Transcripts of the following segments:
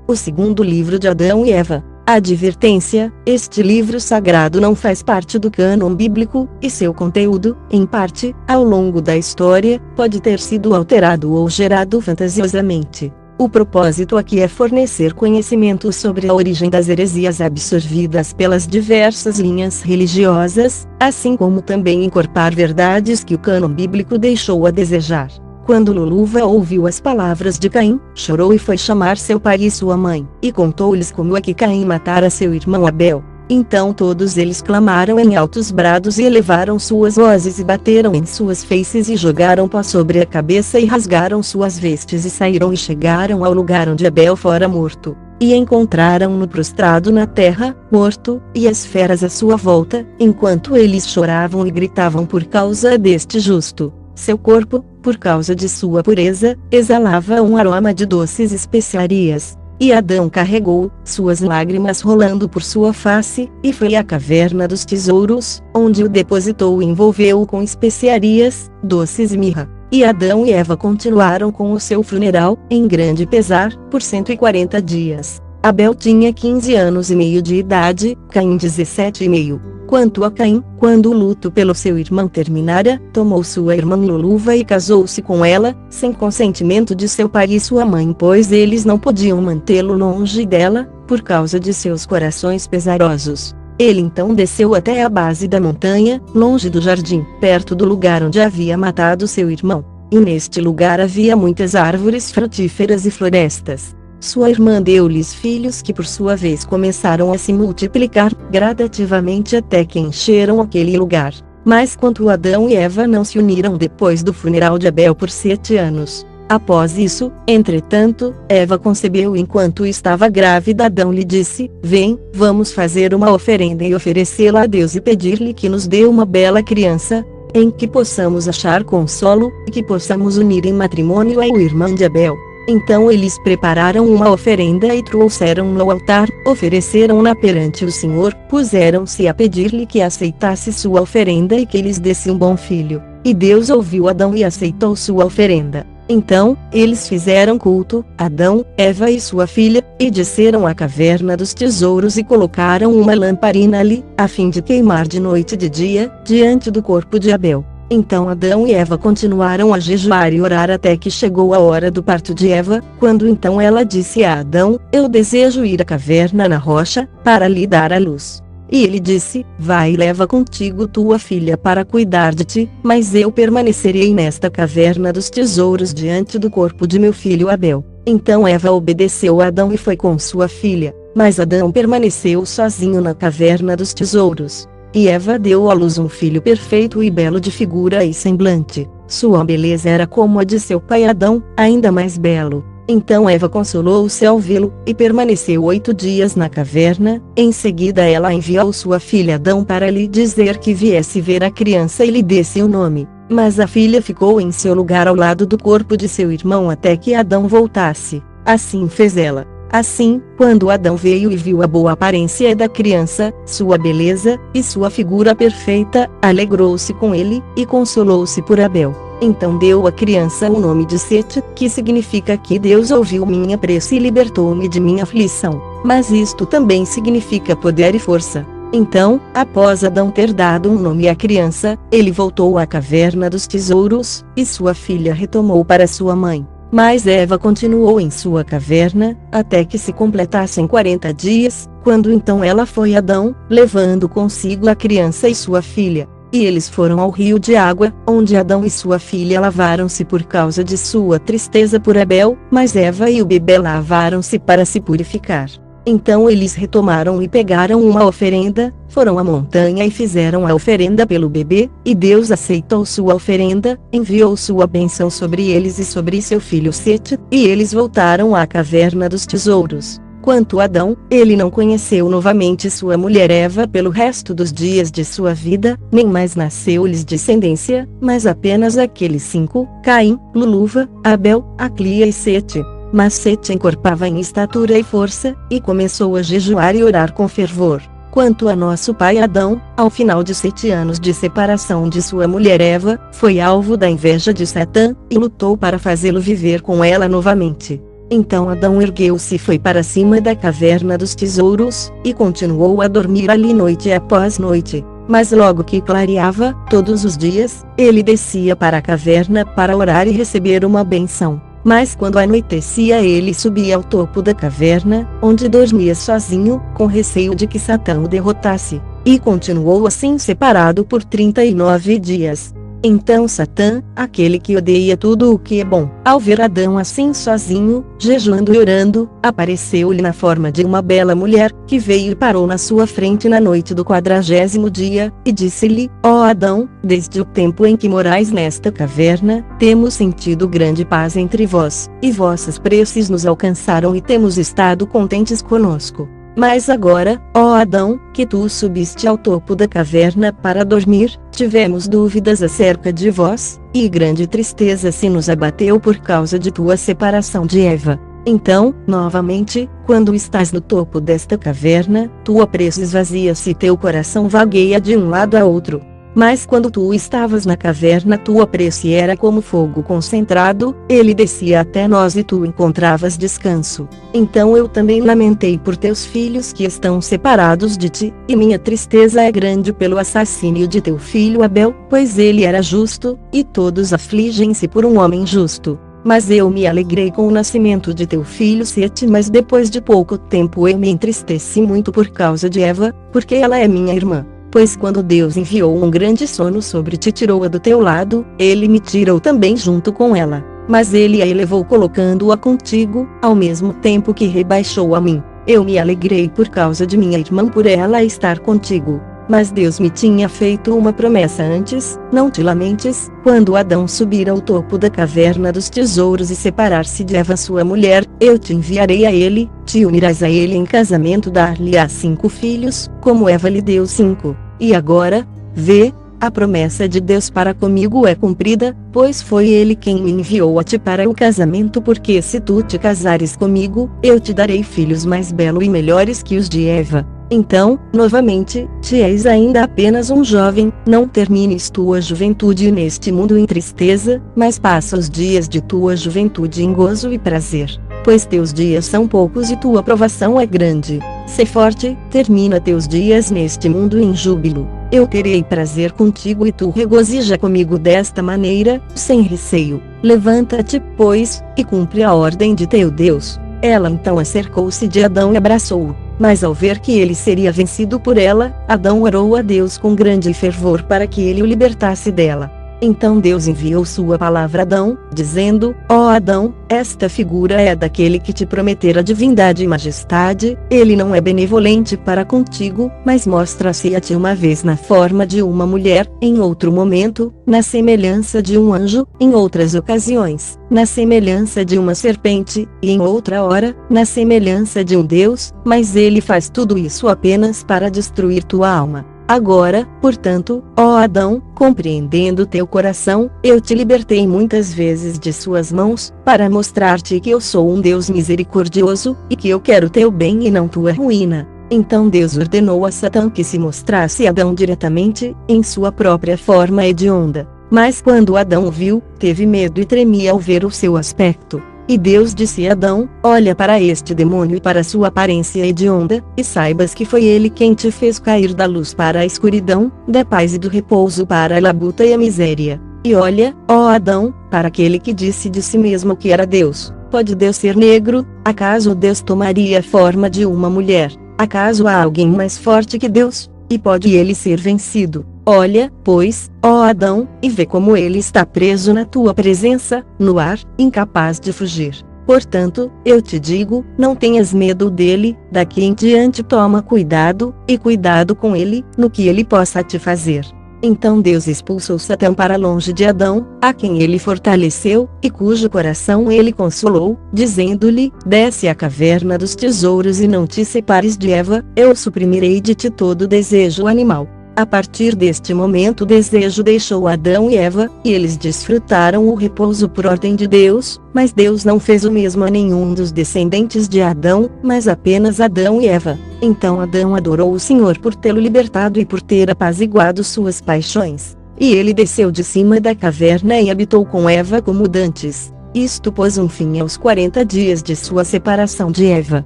O segundo livro de Adão e Eva. Advertência: este livro sagrado não faz parte do cânon bíblico, e seu conteúdo, em parte, ao longo da história, pode ter sido alterado ou gerado fantasiosamente. O propósito aqui é fornecer conhecimento sobre a origem das heresias absorvidas pelas diversas linhas religiosas, assim como também incorporar verdades que o cânon bíblico deixou a desejar. Quando Luluva ouviu as palavras de Caim, chorou e foi chamar seu pai e sua mãe, e contou-lhes como é que Caim matara seu irmão Abel. Então todos eles clamaram em altos brados e elevaram suas vozes e bateram em suas faces e jogaram pó sobre a cabeça e rasgaram suas vestes e saíram e chegaram ao lugar onde Abel fora morto. E encontraram-no prostrado na terra, morto, e as feras à sua volta, enquanto eles choravam e gritavam por causa deste justo. Seu corpo, por causa de sua pureza, exalava um aroma de doces especiarias. E Adão carregou, suas lágrimas rolando por sua face, e foi à caverna dos tesouros, onde o depositou e envolveu-o com especiarias, doces e mirra. E Adão e Eva continuaram com o seu funeral, em grande pesar, por 140 dias. Abel tinha 15 anos e meio de idade, Caim 17 e meio. Quanto a Caim, quando o luto pelo seu irmão terminara, tomou sua irmã Luluva e casou-se com ela, sem consentimento de seu pai e sua mãe, pois eles não podiam mantê-lo longe dela, por causa de seus corações pesarosos. Ele então desceu até a base da montanha, longe do jardim, perto do lugar onde havia matado seu irmão. E neste lugar havia muitas árvores frutíferas e florestas. Sua irmã deu-lhes filhos que por sua vez começaram a se multiplicar, gradativamente até que encheram aquele lugar. Mas quanto Adão e Eva não se uniram depois do funeral de Abel por 7 anos. Após isso, entretanto, Eva concebeu enquanto estava grávida. Adão lhe disse: vem, vamos fazer uma oferenda e oferecê-la a Deus e pedir-lhe que nos dê uma bela criança, em que possamos achar consolo, e que possamos unir em matrimônio ao irmão de Abel. Então eles prepararam uma oferenda e trouxeram-na ao altar, ofereceram-na perante o Senhor, puseram-se a pedir-lhe que aceitasse sua oferenda e que lhes desse um bom filho. E Deus ouviu Adão e aceitou sua oferenda. Então, eles fizeram culto, Adão, Eva e sua filha, e desceram à caverna dos tesouros e colocaram uma lamparina ali, a fim de queimar de noite e de dia, diante do corpo de Abel. Então Adão e Eva continuaram a jejuar e orar até que chegou a hora do parto de Eva, quando então ela disse a Adão: eu desejo ir à caverna na rocha, para lhe dar a luz. E ele disse: vai e leva contigo tua filha para cuidar de ti, mas eu permanecerei nesta caverna dos tesouros diante do corpo de meu filho Abel. Então Eva obedeceu a Adão e foi com sua filha, mas Adão permaneceu sozinho na caverna dos tesouros. E Eva deu à luz um filho perfeito e belo de figura e semblante. Sua beleza era como a de seu pai Adão, ainda mais belo. Então Eva consolou-se ao vê-lo, e permaneceu 8 dias na caverna. Em seguida ela enviou sua filha Adão para lhe dizer que viesse ver a criança e lhe desse o nome. Mas a filha ficou em seu lugar ao lado do corpo de seu irmão até que Adão voltasse. Assim fez ela. Assim, quando Adão veio e viu a boa aparência da criança, sua beleza, e sua figura perfeita, alegrou-se com ele, e consolou-se por Abel. Então deu à criança o nome de Sete, que significa que Deus ouviu minha prece e libertou-me de minha aflição. Mas isto também significa poder e força. Então, após Adão ter dado um nome à criança, ele voltou à caverna dos tesouros, e sua filha retomou para sua mãe. Mas Eva continuou em sua caverna, até que se completassem 40 dias, quando então ela foi a Adão, levando consigo a criança e sua filha. E eles foram ao rio de água, onde Adão e sua filha lavaram-se por causa de sua tristeza por Abel, mas Eva e o bebê lavaram-se para se purificar. Então eles retomaram e pegaram uma oferenda, foram à montanha e fizeram a oferenda pelo bebê, e Deus aceitou sua oferenda, enviou sua bênção sobre eles e sobre seu filho Sete, e eles voltaram à caverna dos tesouros. Quanto a Adão, ele não conheceu novamente sua mulher Eva pelo resto dos dias de sua vida, nem mais nasceu-lhes descendência, mas apenas aqueles 5, Caim, Luluva, Abel, Aclia e Sete. Mas Sete encorpava em estatura e força, e começou a jejuar e orar com fervor. Quanto a nosso pai Adão, ao final de 7 anos de separação de sua mulher Eva, foi alvo da inveja de Satã, e lutou para fazê-lo viver com ela novamente. Então Adão ergueu-se e foi para cima da caverna dos tesouros, e continuou a dormir ali noite após noite. Mas logo que clareava, todos os dias, ele descia para a caverna para orar e receber uma benção. Mas quando anoitecia ele subia ao topo da caverna, onde dormia sozinho, com receio de que Satã o derrotasse. E continuou assim separado por 39 dias. Então Satã, aquele que odeia tudo o que é bom, ao ver Adão assim sozinho, jejuando e orando, apareceu-lhe na forma de uma bela mulher, que veio e parou na sua frente na noite do 40º dia, e disse-lhe: Ó Adão, desde o tempo em que morais nesta caverna, temos sentido grande paz entre vós, e vossas preces nos alcançaram e temos estado contentes conosco. Mas agora, ó Adão, que tu subiste ao topo da caverna para dormir, tivemos dúvidas acerca de vós, e grande tristeza se nos abateu por causa de tua separação de Eva. Então, novamente, quando estás no topo desta caverna, tua prece esvazia-se e teu coração vagueia de um lado a outro. Mas quando tu estavas na caverna tua prece era como fogo concentrado, ele descia até nós e tu encontravas descanso. Então eu também lamentei por teus filhos que estão separados de ti, e minha tristeza é grande pelo assassínio de teu filho Abel, pois ele era justo, e todos afligem-se por um homem justo. Mas eu me alegrei com o nascimento de teu filho Sete, mas depois de pouco tempo eu me entristeci muito por causa de Eva, porque ela é minha irmã. Pois quando Deus enviou um grande sono sobre ti, tirou-a do teu lado, ele me tirou também junto com ela. Mas ele a elevou colocando-a contigo, ao mesmo tempo que rebaixou a mim. Eu me alegrei por causa de minha irmã por ela estar contigo. Mas Deus me tinha feito uma promessa antes, não te lamentes, quando Adão subir ao topo da caverna dos tesouros e separar-se de Eva sua mulher, eu te enviarei a ele, te unirás a ele em casamento, dar-lhe-á 5 filhos, como Eva lhe deu 5. E agora, vê, a promessa de Deus para comigo é cumprida, pois foi ele quem me enviou a ti para o casamento, porque se tu te casares comigo, eu te darei filhos mais belos e melhores que os de Eva. Então, novamente, te és ainda apenas um jovem, não termines tua juventude neste mundo em tristeza, mas passa os dias de tua juventude em gozo e prazer. Pois teus dias são poucos e tua provação é grande. Sê forte, termina teus dias neste mundo em júbilo. Eu terei prazer contigo e tu regozija comigo desta maneira, sem receio. Levanta-te, pois, e cumpre a ordem de teu Deus. Ela então acercou-se de Adão e abraçou-o. Mas ao ver que ele seria vencido por ela, Adão orou a Deus com grande fervor para que ele o libertasse dela. Então Deus enviou sua palavra a Adão, dizendo: Ó Adão, esta figura é daquele que te prometera divindade e majestade, ele não é benevolente para contigo, mas mostra-se a ti uma vez na forma de uma mulher, em outro momento, na semelhança de um anjo, em outras ocasiões, na semelhança de uma serpente, e em outra hora, na semelhança de um Deus, mas ele faz tudo isso apenas para destruir tua alma. Agora, portanto, ó Adão, compreendendo teu coração, eu te libertei muitas vezes de suas mãos, para mostrar-te que eu sou um Deus misericordioso, e que eu quero teu bem e não tua ruína. Então Deus ordenou a Satã que se mostrasse a Adão diretamente, em sua própria forma hedionda. Mas quando Adão o viu, teve medo e tremia ao ver o seu aspecto. E Deus disse a Adão: olha para este demônio e para sua aparência hedionda, e saibas que foi ele quem te fez cair da luz para a escuridão, da paz e do repouso para a labuta e a miséria. E olha, ó Adão, para aquele que disse de si mesmo que era Deus: pode Deus ser negro? Acaso Deus tomaria a forma de uma mulher? Acaso há alguém mais forte que Deus? E pode ele ser vencido? Olha, pois, ó Adão, e vê como ele está preso na tua presença, no ar, incapaz de fugir. Portanto, eu te digo, não tenhas medo dele, daqui em diante toma cuidado, e cuidado com ele, no que ele possa te fazer. Então Deus expulsou Satã para longe de Adão, a quem ele fortaleceu, e cujo coração ele consolou, dizendo-lhe: desce à caverna dos tesouros e não te separes de Eva, eu suprimirei de ti todo desejo animal. A partir deste momento o desejo deixou Adão e Eva, e eles desfrutaram o repouso por ordem de Deus, mas Deus não fez o mesmo a nenhum dos descendentes de Adão, mas apenas Adão e Eva. Então Adão adorou o Senhor por tê-lo libertado e por ter apaziguado suas paixões. E ele desceu de cima da caverna e habitou com Eva como dantes. Isto pôs um fim aos 40 dias de sua separação de Eva.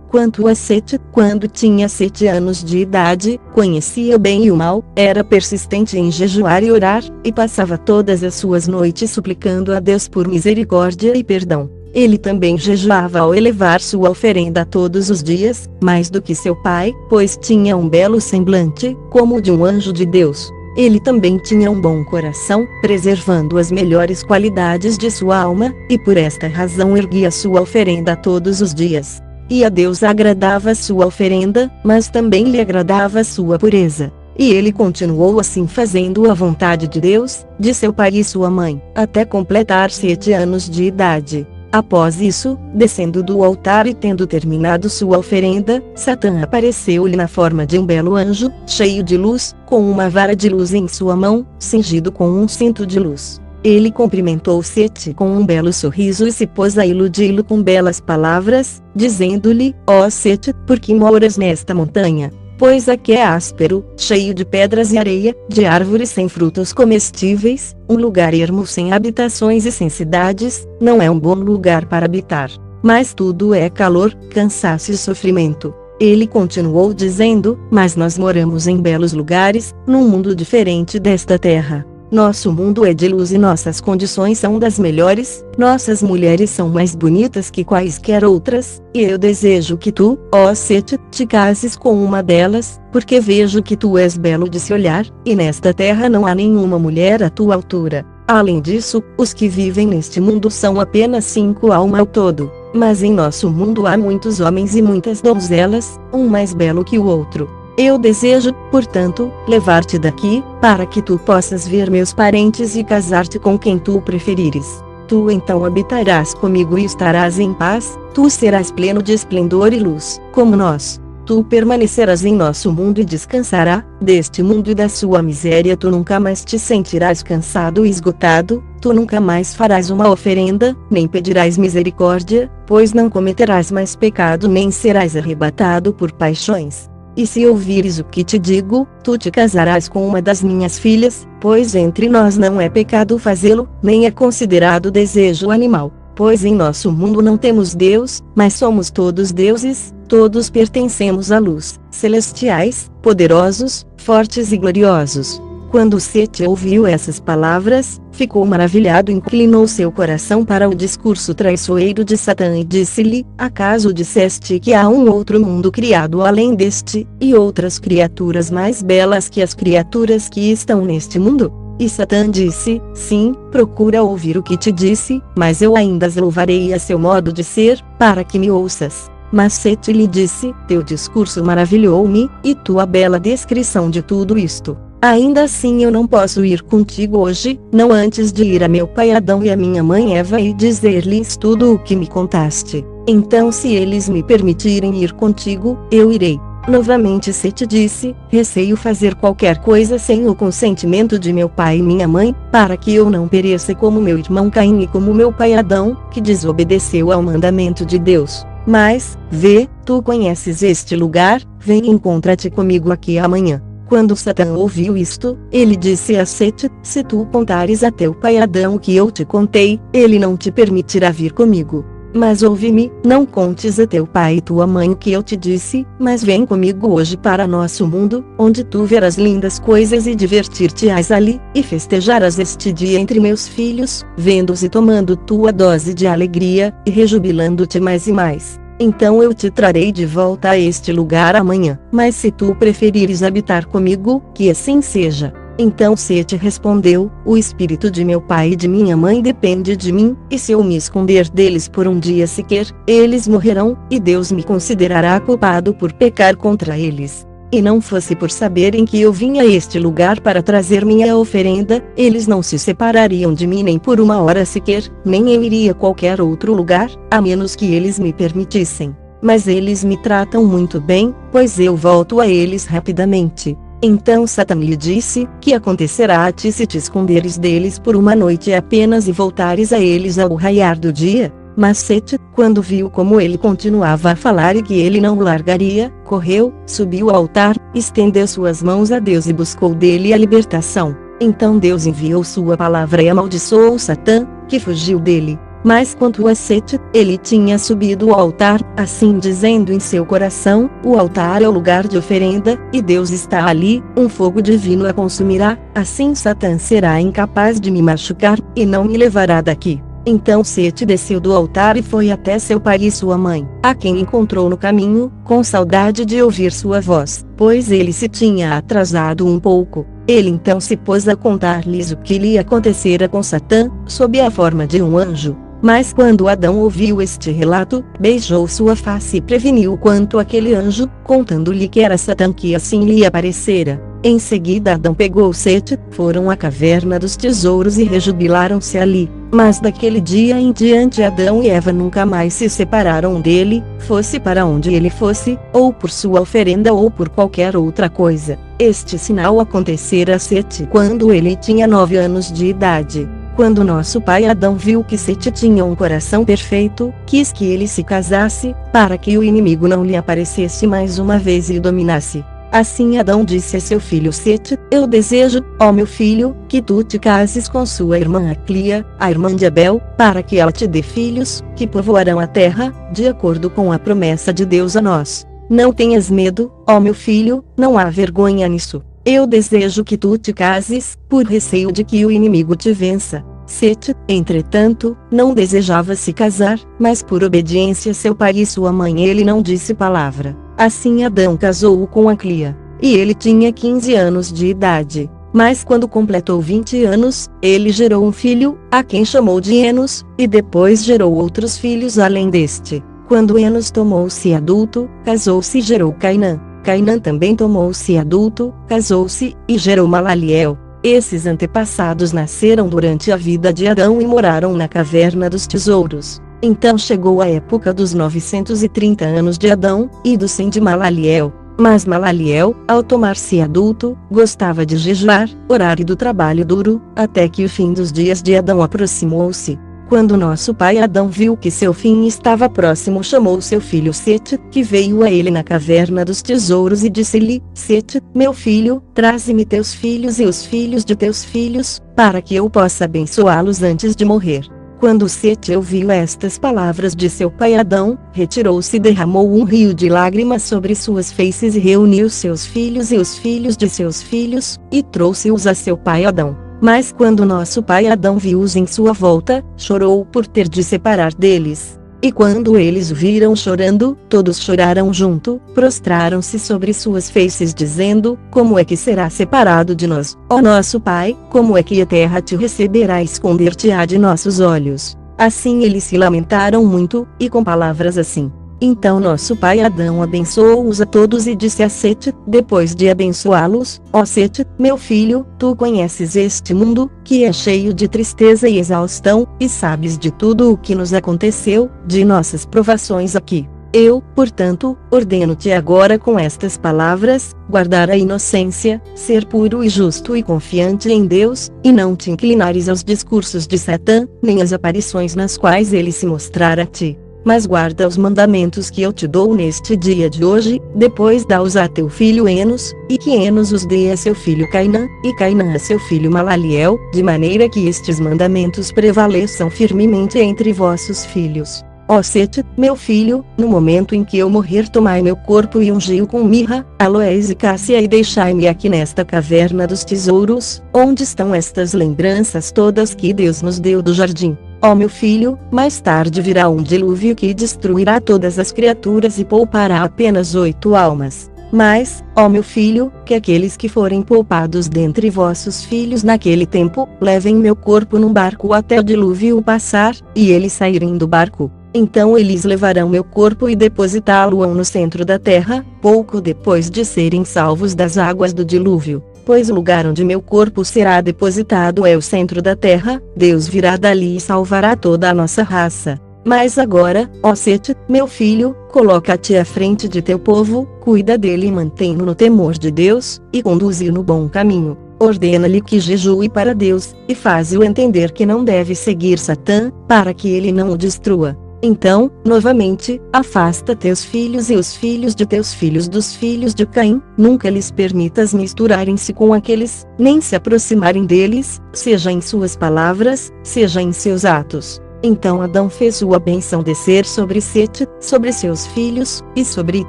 Quanto a Sete, quando tinha 7 anos de idade, conhecia o bem e o mal, era persistente em jejuar e orar, e passava todas as suas noites suplicando a Deus por misericórdia e perdão. Ele também jejuava ao elevar sua oferenda todos os dias, mais do que seu pai, pois tinha um belo semblante, como o de um anjo de Deus. Ele também tinha um bom coração, preservando as melhores qualidades de sua alma, e por esta razão erguia sua oferenda todos os dias. E a Deus agradava sua oferenda, mas também lhe agradava sua pureza. E ele continuou assim fazendo a vontade de Deus, de seu pai e sua mãe, até completar 7 anos de idade. Após isso, descendo do altar e tendo terminado sua oferenda, Satã apareceu-lhe na forma de um belo anjo, cheio de luz, com uma vara de luz em sua mão, cingido com um cinto de luz. Ele cumprimentou Sete com um belo sorriso e se pôs a iludi-lo com belas palavras, dizendo-lhe: ó Sete, por que moras nesta montanha? Pois aqui é áspero, cheio de pedras e areia, de árvores sem frutos comestíveis, um lugar ermo sem habitações e sem cidades, não é um bom lugar para habitar. Mas tudo é calor, cansaço e sofrimento. Ele continuou dizendo: mas nós moramos em belos lugares, num mundo diferente desta terra. Nosso mundo é de luz e nossas condições são das melhores, nossas mulheres são mais bonitas que quaisquer outras, e eu desejo que tu, ó Sete, te cases com uma delas, porque vejo que tu és belo de se olhar, e nesta terra não há nenhuma mulher à tua altura. Além disso, os que vivem neste mundo são apenas 5 almas ao todo, mas em nosso mundo há muitos homens e muitas donzelas, um mais belo que o outro. Eu desejo, portanto, levar-te daqui, para que tu possas ver meus parentes e casar-te com quem tu preferires. Tu então habitarás comigo e estarás em paz, tu serás pleno de esplendor e luz, como nós. Tu permanecerás em nosso mundo e descansará, deste mundo e da sua miséria tu nunca mais te sentirás cansado e esgotado, tu nunca mais farás uma oferenda, nem pedirás misericórdia, pois não cometerás mais pecado nem serás arrebatado por paixões. E se ouvires o que te digo, tu te casarás com uma das minhas filhas, pois entre nós não é pecado fazê-lo, nem é considerado desejo animal, pois em nosso mundo não temos Deus, mas somos todos deuses, todos pertencemos à luz, celestiais, poderosos, fortes e gloriosos. Quando Sete ouviu essas palavras, ficou maravilhado e inclinou seu coração para o discurso traiçoeiro de Satã e disse-lhe: acaso disseste que há um outro mundo criado além deste, e outras criaturas mais belas que as criaturas que estão neste mundo? E Satã disse: sim, procura ouvir o que te disse, mas eu ainda as louvarei a seu modo de ser, para que me ouças. Mas Sete lhe disse: teu discurso maravilhou-me, e tua bela descrição de tudo isto. Ainda assim eu não posso ir contigo hoje, não antes de ir a meu pai Adão e a minha mãe Eva e dizer-lhes tudo o que me contaste. Então se eles me permitirem ir contigo, eu irei. Novamente Sete disse: receio fazer qualquer coisa sem o consentimento de meu pai e minha mãe, para que eu não pereça como meu irmão Caim e como meu pai Adão, que desobedeceu ao mandamento de Deus. Mas, vê, tu conheces este lugar, vem e encontra-te comigo aqui amanhã. Quando Satã ouviu isto, ele disse a Sete: se tu contares a teu pai Adão o que eu te contei, ele não te permitirá vir comigo. Mas ouve-me, não contes a teu pai e tua mãe o que eu te disse, mas vem comigo hoje para nosso mundo, onde tu verás lindas coisas e divertir-te-ás ali, e festejarás este dia entre meus filhos, vendo-os e tomando tua dose de alegria, e rejubilando-te mais e mais. Então eu te trarei de volta a este lugar amanhã, mas se tu preferires habitar comigo, que assim seja. Então Sete respondeu: o espírito de meu pai e de minha mãe depende de mim, e se eu me esconder deles por um dia sequer, eles morrerão, e Deus me considerará culpado por pecar contra eles. E não fosse por saberem que eu vim a este lugar para trazer minha oferenda, eles não se separariam de mim nem por uma hora sequer, nem eu iria a qualquer outro lugar, a menos que eles me permitissem. Mas eles me tratam muito bem, pois eu volto a eles rapidamente. Então Satã lhe disse: que acontecerá a ti se te esconderes deles por uma noite apenas e voltares a eles ao raiar do dia? Mas Sete, quando viu como ele continuava a falar e que ele não o largaria, correu, subiu ao altar, estendeu suas mãos a Deus e buscou dele a libertação. Então Deus enviou sua palavra e amaldiçoou Satã, que fugiu dele. Mas quanto a Sete, ele tinha subido ao altar, assim dizendo em seu coração: o altar é o lugar de oferenda, e Deus está ali, um fogo divino a consumirá, assim Satã será incapaz de me machucar, e não me levará daqui. Então Sete desceu do altar e foi até seu pai e sua mãe, a quem encontrou no caminho, com saudade de ouvir sua voz, pois ele se tinha atrasado um pouco. Ele então se pôs a contar-lhes o que lhe acontecera com Satã, sob a forma de um anjo. Mas quando Adão ouviu este relato, beijou sua face e preveniu quanto àquele anjo, contando-lhe que era Satã que assim lhe aparecera. Em seguida Adão pegou Sete, foram à caverna dos tesouros e rejubilaram-se ali. Mas daquele dia em diante Adão e Eva nunca mais se separaram dele, fosse para onde ele fosse, ou por sua oferenda ou por qualquer outra coisa. Este sinal acontecera a Sete quando ele tinha 9 anos de idade. Quando nosso pai Adão viu que Sete tinha um coração perfeito, quis que ele se casasse, para que o inimigo não lhe aparecesse mais uma vez e o dominasse. Assim Adão disse a seu filho Sete: eu desejo, ó meu filho, que tu te cases com sua irmã Aclia, a irmã de Abel, para que ela te dê filhos, que povoarão a terra, de acordo com a promessa de Deus a nós. Não tenhas medo, ó meu filho, não há vergonha nisso. Eu desejo que tu te cases, por receio de que o inimigo te vença. Sete, entretanto, não desejava se casar, mas por obediência a seu pai e sua mãe ele não disse palavra. Assim Adão casou-o com Aclia. E ele tinha 15 anos de idade. Mas quando completou 20 anos, ele gerou um filho, a quem chamou de Enos, e depois gerou outros filhos além deste. Quando Enos tomou-se adulto, casou-se e gerou Cainã. Cainã também tomou-se adulto, casou-se, e gerou Malaliel. Esses antepassados nasceram durante a vida de Adão e moraram na caverna dos tesouros. Então chegou a época dos 930 anos de Adão, e do 100 de Malaliel. Mas Malaliel, ao tomar-se adulto, gostava de jejuar, orar e do trabalho duro, até que o fim dos dias de Adão aproximou-se. Quando nosso pai Adão viu que seu fim estava próximo, chamou seu filho Sete, que veio a ele na caverna dos tesouros e disse-lhe: Sete, meu filho, traze-me teus filhos e os filhos de teus filhos, para que eu possa abençoá-los antes de morrer. Quando Sete ouviu estas palavras de seu pai Adão, retirou-se e derramou um rio de lágrimas sobre suas feices e reuniu seus filhos e os filhos de seus filhos, e trouxe-os a seu pai Adão. Mas quando nosso pai Adão viu-os em sua volta, chorou por ter de separar deles. E quando eles o viram chorando, todos choraram junto, prostraram-se sobre suas feices dizendo: como é que será separado de nós, ó nosso pai? Como é que a terra te receberá e esconder-te-á de nossos olhos? Assim eles se lamentaram muito, e com palavras assim. Então nosso pai Adão abençoou-os a todos e disse a Sete, depois de abençoá-los: ó Sete, meu filho, tu conheces este mundo, que é cheio de tristeza e exaustão, e sabes de tudo o que nos aconteceu, de nossas provações aqui. Eu, portanto, ordeno-te agora com estas palavras, guardar a inocência, ser puro e justo e confiante em Deus, e não te inclinares aos discursos de Satã, nem às aparições nas quais ele se mostrar a ti. Mas guarda os mandamentos que eu te dou neste dia de hoje, depois dá-os a teu filho Enos, e que Enos os dê a seu filho Cainã, e Cainã a seu filho Malaliel, de maneira que estes mandamentos prevaleçam firmemente entre vossos filhos. Ó Sete, meu filho, no momento em que eu morrer tomai meu corpo e ungi-o com mirra, aloés e cássia e deixai-me aqui nesta caverna dos tesouros, onde estão estas lembranças todas que Deus nos deu do jardim. Ó meu filho, mais tarde virá um dilúvio que destruirá todas as criaturas e poupará apenas 8 almas. Mas, ó meu filho, que aqueles que forem poupados dentre vossos filhos naquele tempo, levem meu corpo num barco até o dilúvio passar, e eles saírem do barco. Então eles levarão meu corpo e depositá-lo-ão no centro da terra, pouco depois de serem salvos das águas do dilúvio. Pois o lugar onde meu corpo será depositado é o centro da terra, Deus virá dali e salvará toda a nossa raça. Mas agora, ó Sete, meu filho, coloca-te à frente de teu povo, cuida dele e mantém-no no temor de Deus, e conduze-o no bom caminho. Ordena-lhe que jejue para Deus, e faze-o entender que não deve seguir Satã, para que ele não o destrua. Então, novamente, afasta teus filhos e os filhos de teus filhos dos filhos de Caim, nunca lhes permitas misturarem-se com aqueles, nem se aproximarem deles, seja em suas palavras, seja em seus atos. Então Adão fez sua bênção descer sobre Sete, sobre seus filhos, e sobre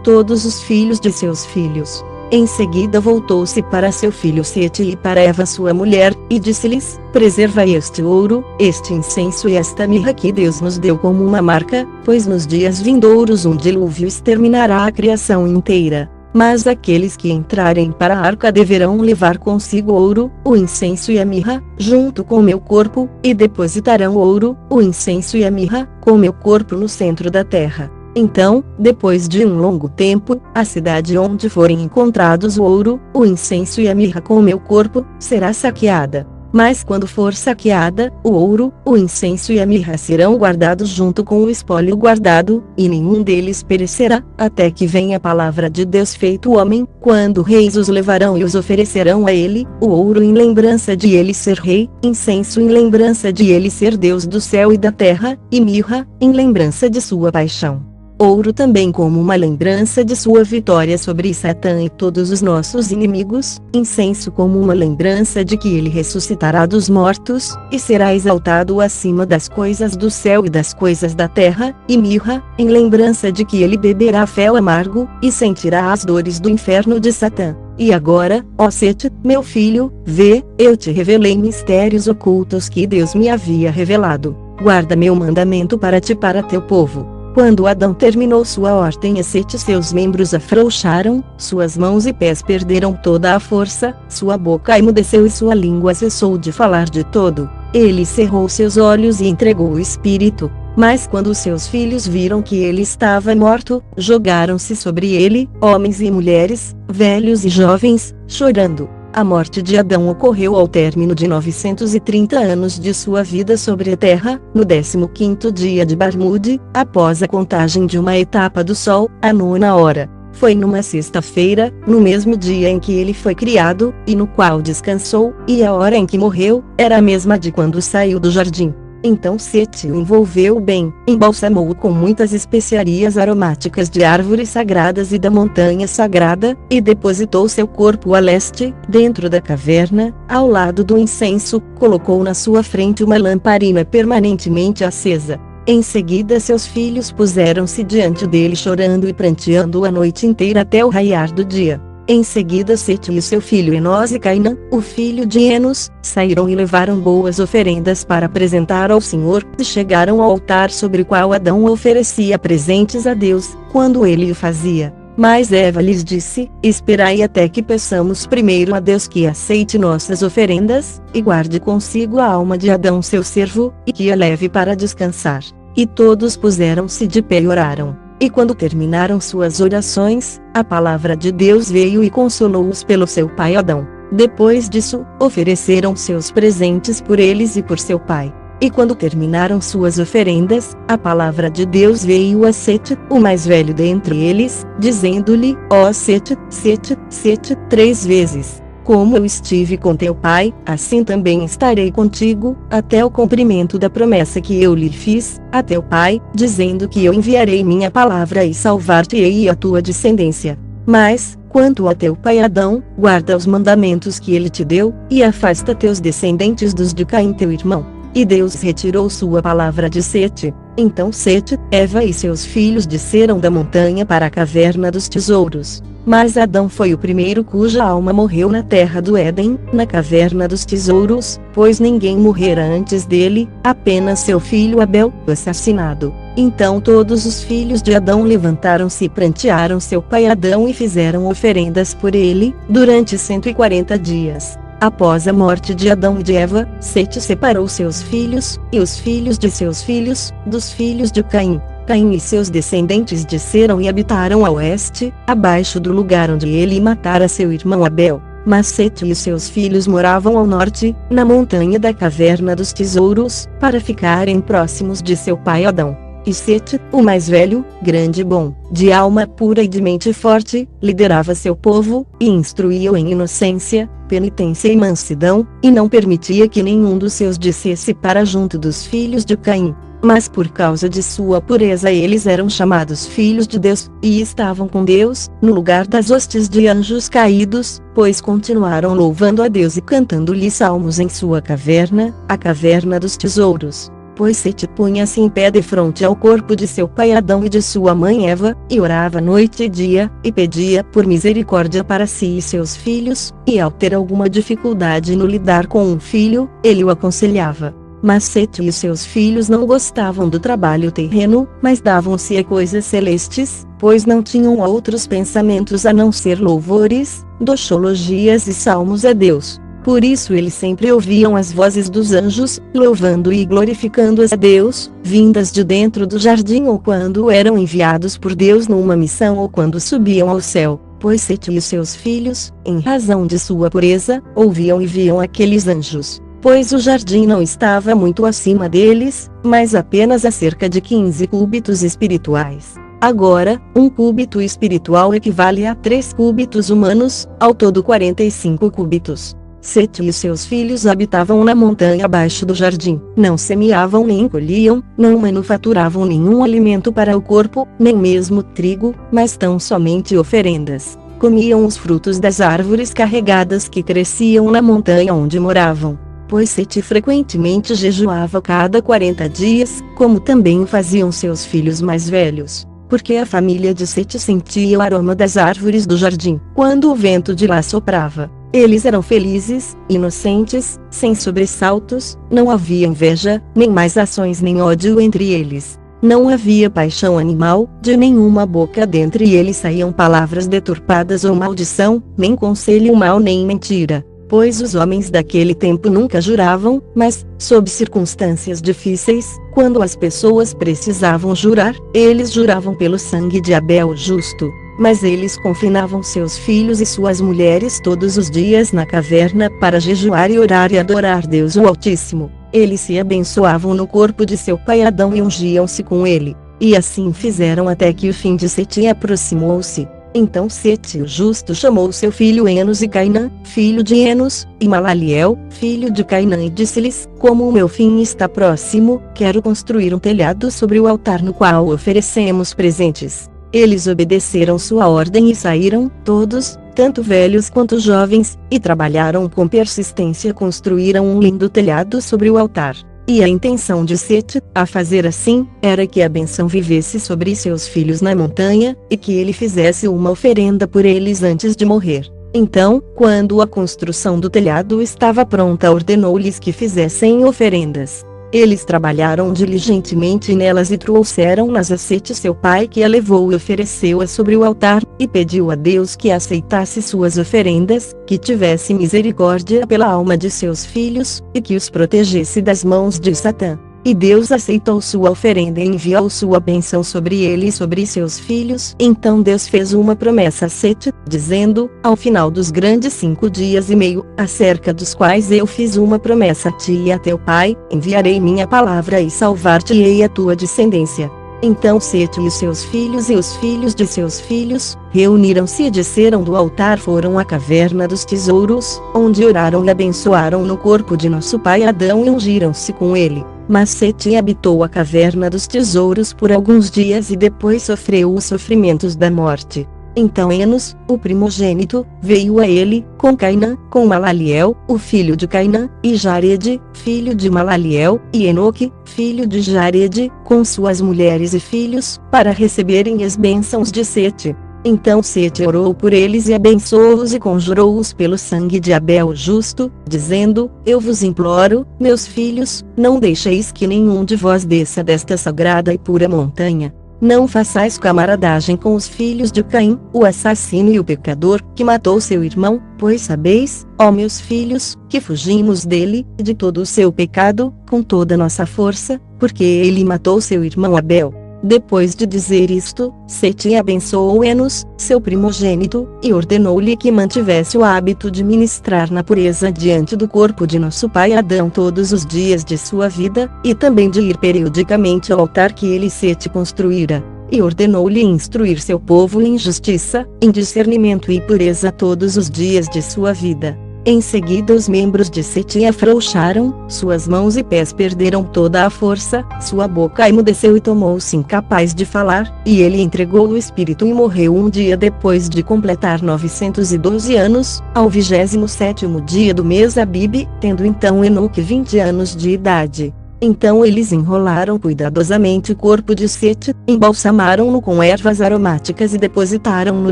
todos os filhos de seus filhos. Em seguida voltou-se para seu filho Sete e para Eva sua mulher, e disse-lhes: preservai este ouro, este incenso e esta mirra que Deus nos deu como uma marca, pois nos dias vindouros um dilúvio exterminará a criação inteira. Mas aqueles que entrarem para a arca deverão levar consigo ouro, o incenso e a mirra, junto com meu corpo, e depositarão o ouro, o incenso e a mirra, com meu corpo no centro da terra. Então, depois de um longo tempo, a cidade onde forem encontrados o ouro, o incenso e a mirra com meu corpo, será saqueada. Mas quando for saqueada, o ouro, o incenso e a mirra serão guardados junto com o espólio guardado, e nenhum deles perecerá, até que venha a palavra de Deus feito homem, quando reis os levarão e os oferecerão a ele, o ouro em lembrança de ele ser rei, incenso em lembrança de ele ser Deus do céu e da terra, e mirra, em lembrança de sua paixão. Ouro também como uma lembrança de sua vitória sobre Satã e todos os nossos inimigos, incenso como uma lembrança de que ele ressuscitará dos mortos, e será exaltado acima das coisas do céu e das coisas da terra, e mirra, em lembrança de que ele beberá fel amargo, e sentirá as dores do inferno de Satã. E agora, ó Sete, meu filho, vê, eu te revelei mistérios ocultos que Deus me havia revelado. Guarda meu mandamento para ti e para teu povo. Quando Adão terminou sua ordem a Sete, seus membros afrouxaram, suas mãos e pés perderam toda a força, sua boca emudeceu e sua língua cessou de falar de todo. Ele cerrou seus olhos e entregou o espírito. Mas quando seus filhos viram que ele estava morto, jogaram-se sobre ele, homens e mulheres, velhos e jovens, chorando. A morte de Adão ocorreu ao término de 930 anos de sua vida sobre a terra, no 15º dia de Barmude, após a contagem de uma etapa do sol, à 9ª hora. Foi numa sexta-feira, no mesmo dia em que ele foi criado, e no qual descansou, e a hora em que morreu, era a mesma de quando saiu do jardim. Então Sete o envolveu bem, embalsamou-o com muitas especiarias aromáticas de árvores sagradas e da montanha sagrada, e depositou seu corpo a leste, dentro da caverna, ao lado do incenso, colocou na sua frente uma lamparina permanentemente acesa. Em seguida seus filhos puseram-se diante dele chorando e pranteando a noite inteira até o raiar do dia. Em seguida Sete e seu filho Enós e Cainã, o filho de Enos, saíram e levaram boas oferendas para apresentar ao Senhor, e chegaram ao altar sobre o qual Adão oferecia presentes a Deus, quando ele o fazia. Mas Eva lhes disse: esperai até que peçamos primeiro a Deus que aceite nossas oferendas, e guarde consigo a alma de Adão seu servo, e que a leve para descansar. E todos puseram-se de pé e oraram. E quando terminaram suas orações, a palavra de Deus veio e consolou-os pelo seu pai Adão. Depois disso, ofereceram seus presentes por eles e por seu pai. E quando terminaram suas oferendas, a palavra de Deus veio a Sete, o mais velho dentre eles, dizendo-lhe: ó Sete, Sete, Sete, 3 vezes. Como eu estive com teu pai, assim também estarei contigo, até o cumprimento da promessa que eu lhe fiz, a teu pai, dizendo que eu enviarei minha palavra e salvar-te-ei e a tua descendência. Mas, quanto a teu pai Adão, guarda os mandamentos que ele te deu, e afasta teus descendentes dos de Caim teu irmão. E Deus retirou sua palavra de Sete. Então Sete, Eva e seus filhos desceram da montanha para a caverna dos tesouros. Mas Adão foi o primeiro cuja alma morreu na terra do Éden, na caverna dos tesouros, pois ninguém morrera antes dele, apenas seu filho Abel, assassinado. Então todos os filhos de Adão levantaram-se e prantearam seu pai Adão e fizeram oferendas por ele, durante 140 dias. Após a morte de Adão e de Eva, Sete separou seus filhos, e os filhos de seus filhos, dos filhos de Caim. Caim e seus descendentes desceram e habitaram a oeste, abaixo do lugar onde ele matara seu irmão Abel. Mas Sete e seus filhos moravam ao norte, na montanha da caverna dos tesouros, para ficarem próximos de seu pai Adão. E Sete, o mais velho, grande e bom, de alma pura e de mente forte, liderava seu povo, e instruía-o em inocência, penitência e mansidão, e não permitia que nenhum dos seus descesse para junto dos filhos de Caim. Mas por causa de sua pureza eles eram chamados filhos de Deus, e estavam com Deus, no lugar das hostes de anjos caídos, pois continuaram louvando a Deus e cantando-lhe salmos em sua caverna, a caverna dos tesouros. pois Sete punha-se em pé defronte ao corpo de seu pai Adão e de sua mãe Eva, e orava noite e dia, e pedia por misericórdia para si e seus filhos, e ao ter alguma dificuldade no lidar com um filho, ele o aconselhava. Mas Sete e seus filhos não gostavam do trabalho terreno, mas davam-se a coisas celestes, pois não tinham outros pensamentos a não ser louvores, doxologias e salmos a Deus. Por isso eles sempre ouviam as vozes dos anjos, louvando e glorificando a Deus, vindas de dentro do jardim ou quando eram enviados por Deus numa missão ou quando subiam ao céu, pois Sete e seus filhos, em razão de sua pureza, ouviam e viam aqueles anjos. Pois o jardim não estava muito acima deles, mas apenas a cerca de 15 cúbitos espirituais. Agora, um cúbito espiritual equivale a 3 cúbitos humanos, ao todo 45 cúbitos. Sete e seus filhos habitavam na montanha abaixo do jardim, não semeavam nem colhiam, não manufaturavam nenhum alimento para o corpo, nem mesmo trigo, mas tão somente oferendas. Comiam os frutos das árvores carregadas que cresciam na montanha onde moravam. Pois Sete frequentemente jejuava cada 40 dias, como também o faziam seus filhos mais velhos, porque a família de Sete sentia o aroma das árvores do jardim, quando o vento de lá soprava. Eles eram felizes, inocentes, sem sobressaltos, não havia inveja, nem mais ações nem ódio entre eles. Não havia paixão animal, de nenhuma boca dentre eles saíam palavras deturpadas ou maldição, nem conselho mau nem mentira. Pois os homens daquele tempo nunca juravam, mas, sob circunstâncias difíceis, quando as pessoas precisavam jurar, eles juravam pelo sangue de Abel justo. Mas eles confinavam seus filhos e suas mulheres todos os dias na caverna para jejuar e orar e adorar Deus o Altíssimo. Eles se abençoavam no corpo de seu pai Adão e ungiam-se com ele. E assim fizeram até que o fim de Sete aproximou-se. Então Sete o justo chamou seu filho Enos e Cainã, filho de Enos, e Malaliel, filho de Cainã, e disse-lhes: como o meu fim está próximo, quero construir um telhado sobre o altar no qual oferecemos presentes. Eles obedeceram sua ordem e saíram, todos, tanto velhos quanto jovens, e trabalharam com persistência, construíram um lindo telhado sobre o altar. E a intenção de Sete, a fazer assim, era que a bênção vivesse sobre seus filhos na montanha, e que ele fizesse uma oferenda por eles antes de morrer. Então, quando a construção do telhado estava pronta, ordenou-lhes que fizessem oferendas. Eles trabalharam diligentemente nelas e trouxeram-nas a Sete seu pai, que a levou e ofereceu-a sobre o altar, e pediu a Deus que aceitasse suas oferendas, que tivesse misericórdia pela alma de seus filhos, e que os protegesse das mãos de Satã. E Deus aceitou sua oferenda e enviou sua bênção sobre ele e sobre seus filhos. Então Deus fez uma promessa a Sete, dizendo: ao final dos grandes 5 dias e meio, acerca dos quais eu fiz uma promessa a ti e a teu pai, enviarei minha palavra e salvar-te-ei a tua descendência. Então Sete e os seus filhos e os filhos de seus filhos, reuniram-se e desceram do altar, foram à caverna dos tesouros, onde oraram e abençoaram no corpo de nosso pai Adão e ungiram-se com ele. Mas Sete habitou a caverna dos tesouros por alguns dias e depois sofreu os sofrimentos da morte. Então Enos, o primogênito, veio a ele, com Cainã, com Malaliel, o filho de Cainã, e Jarede, filho de Malaliel, e Enoque, filho de Jarede, com suas mulheres e filhos, para receberem as bênçãos de Sete. Então Sete orou por eles e abençoou-os e conjurou-os pelo sangue de Abel justo, dizendo: eu vos imploro, meus filhos, não deixeis que nenhum de vós desça desta sagrada e pura montanha. Não façais camaradagem com os filhos de Caim, o assassino e o pecador, que matou seu irmão, pois sabeis, ó meus filhos, que fugimos dele, de todo o seu pecado, com toda a nossa força, porque ele matou seu irmão Abel. Depois de dizer isto, Sete abençoou Enos, seu primogênito, e ordenou-lhe que mantivesse o hábito de ministrar na pureza diante do corpo de nosso pai Adão todos os dias de sua vida, e também de ir periodicamente ao altar que ele Sete construíra. E ordenou-lhe instruir seu povo em justiça, em discernimento e pureza todos os dias de sua vida. Em seguida os membros de Sete afrouxaram, suas mãos e pés perderam toda a força, sua boca emudeceu e tornou-se incapaz de falar, e ele entregou o espírito e morreu um dia depois de completar 912 anos, ao 27º dia do mês Abib, tendo então Enoque 20 anos de idade. Então eles enrolaram cuidadosamente o corpo de Sete, embalsamaram-no com ervas aromáticas e depositaram-no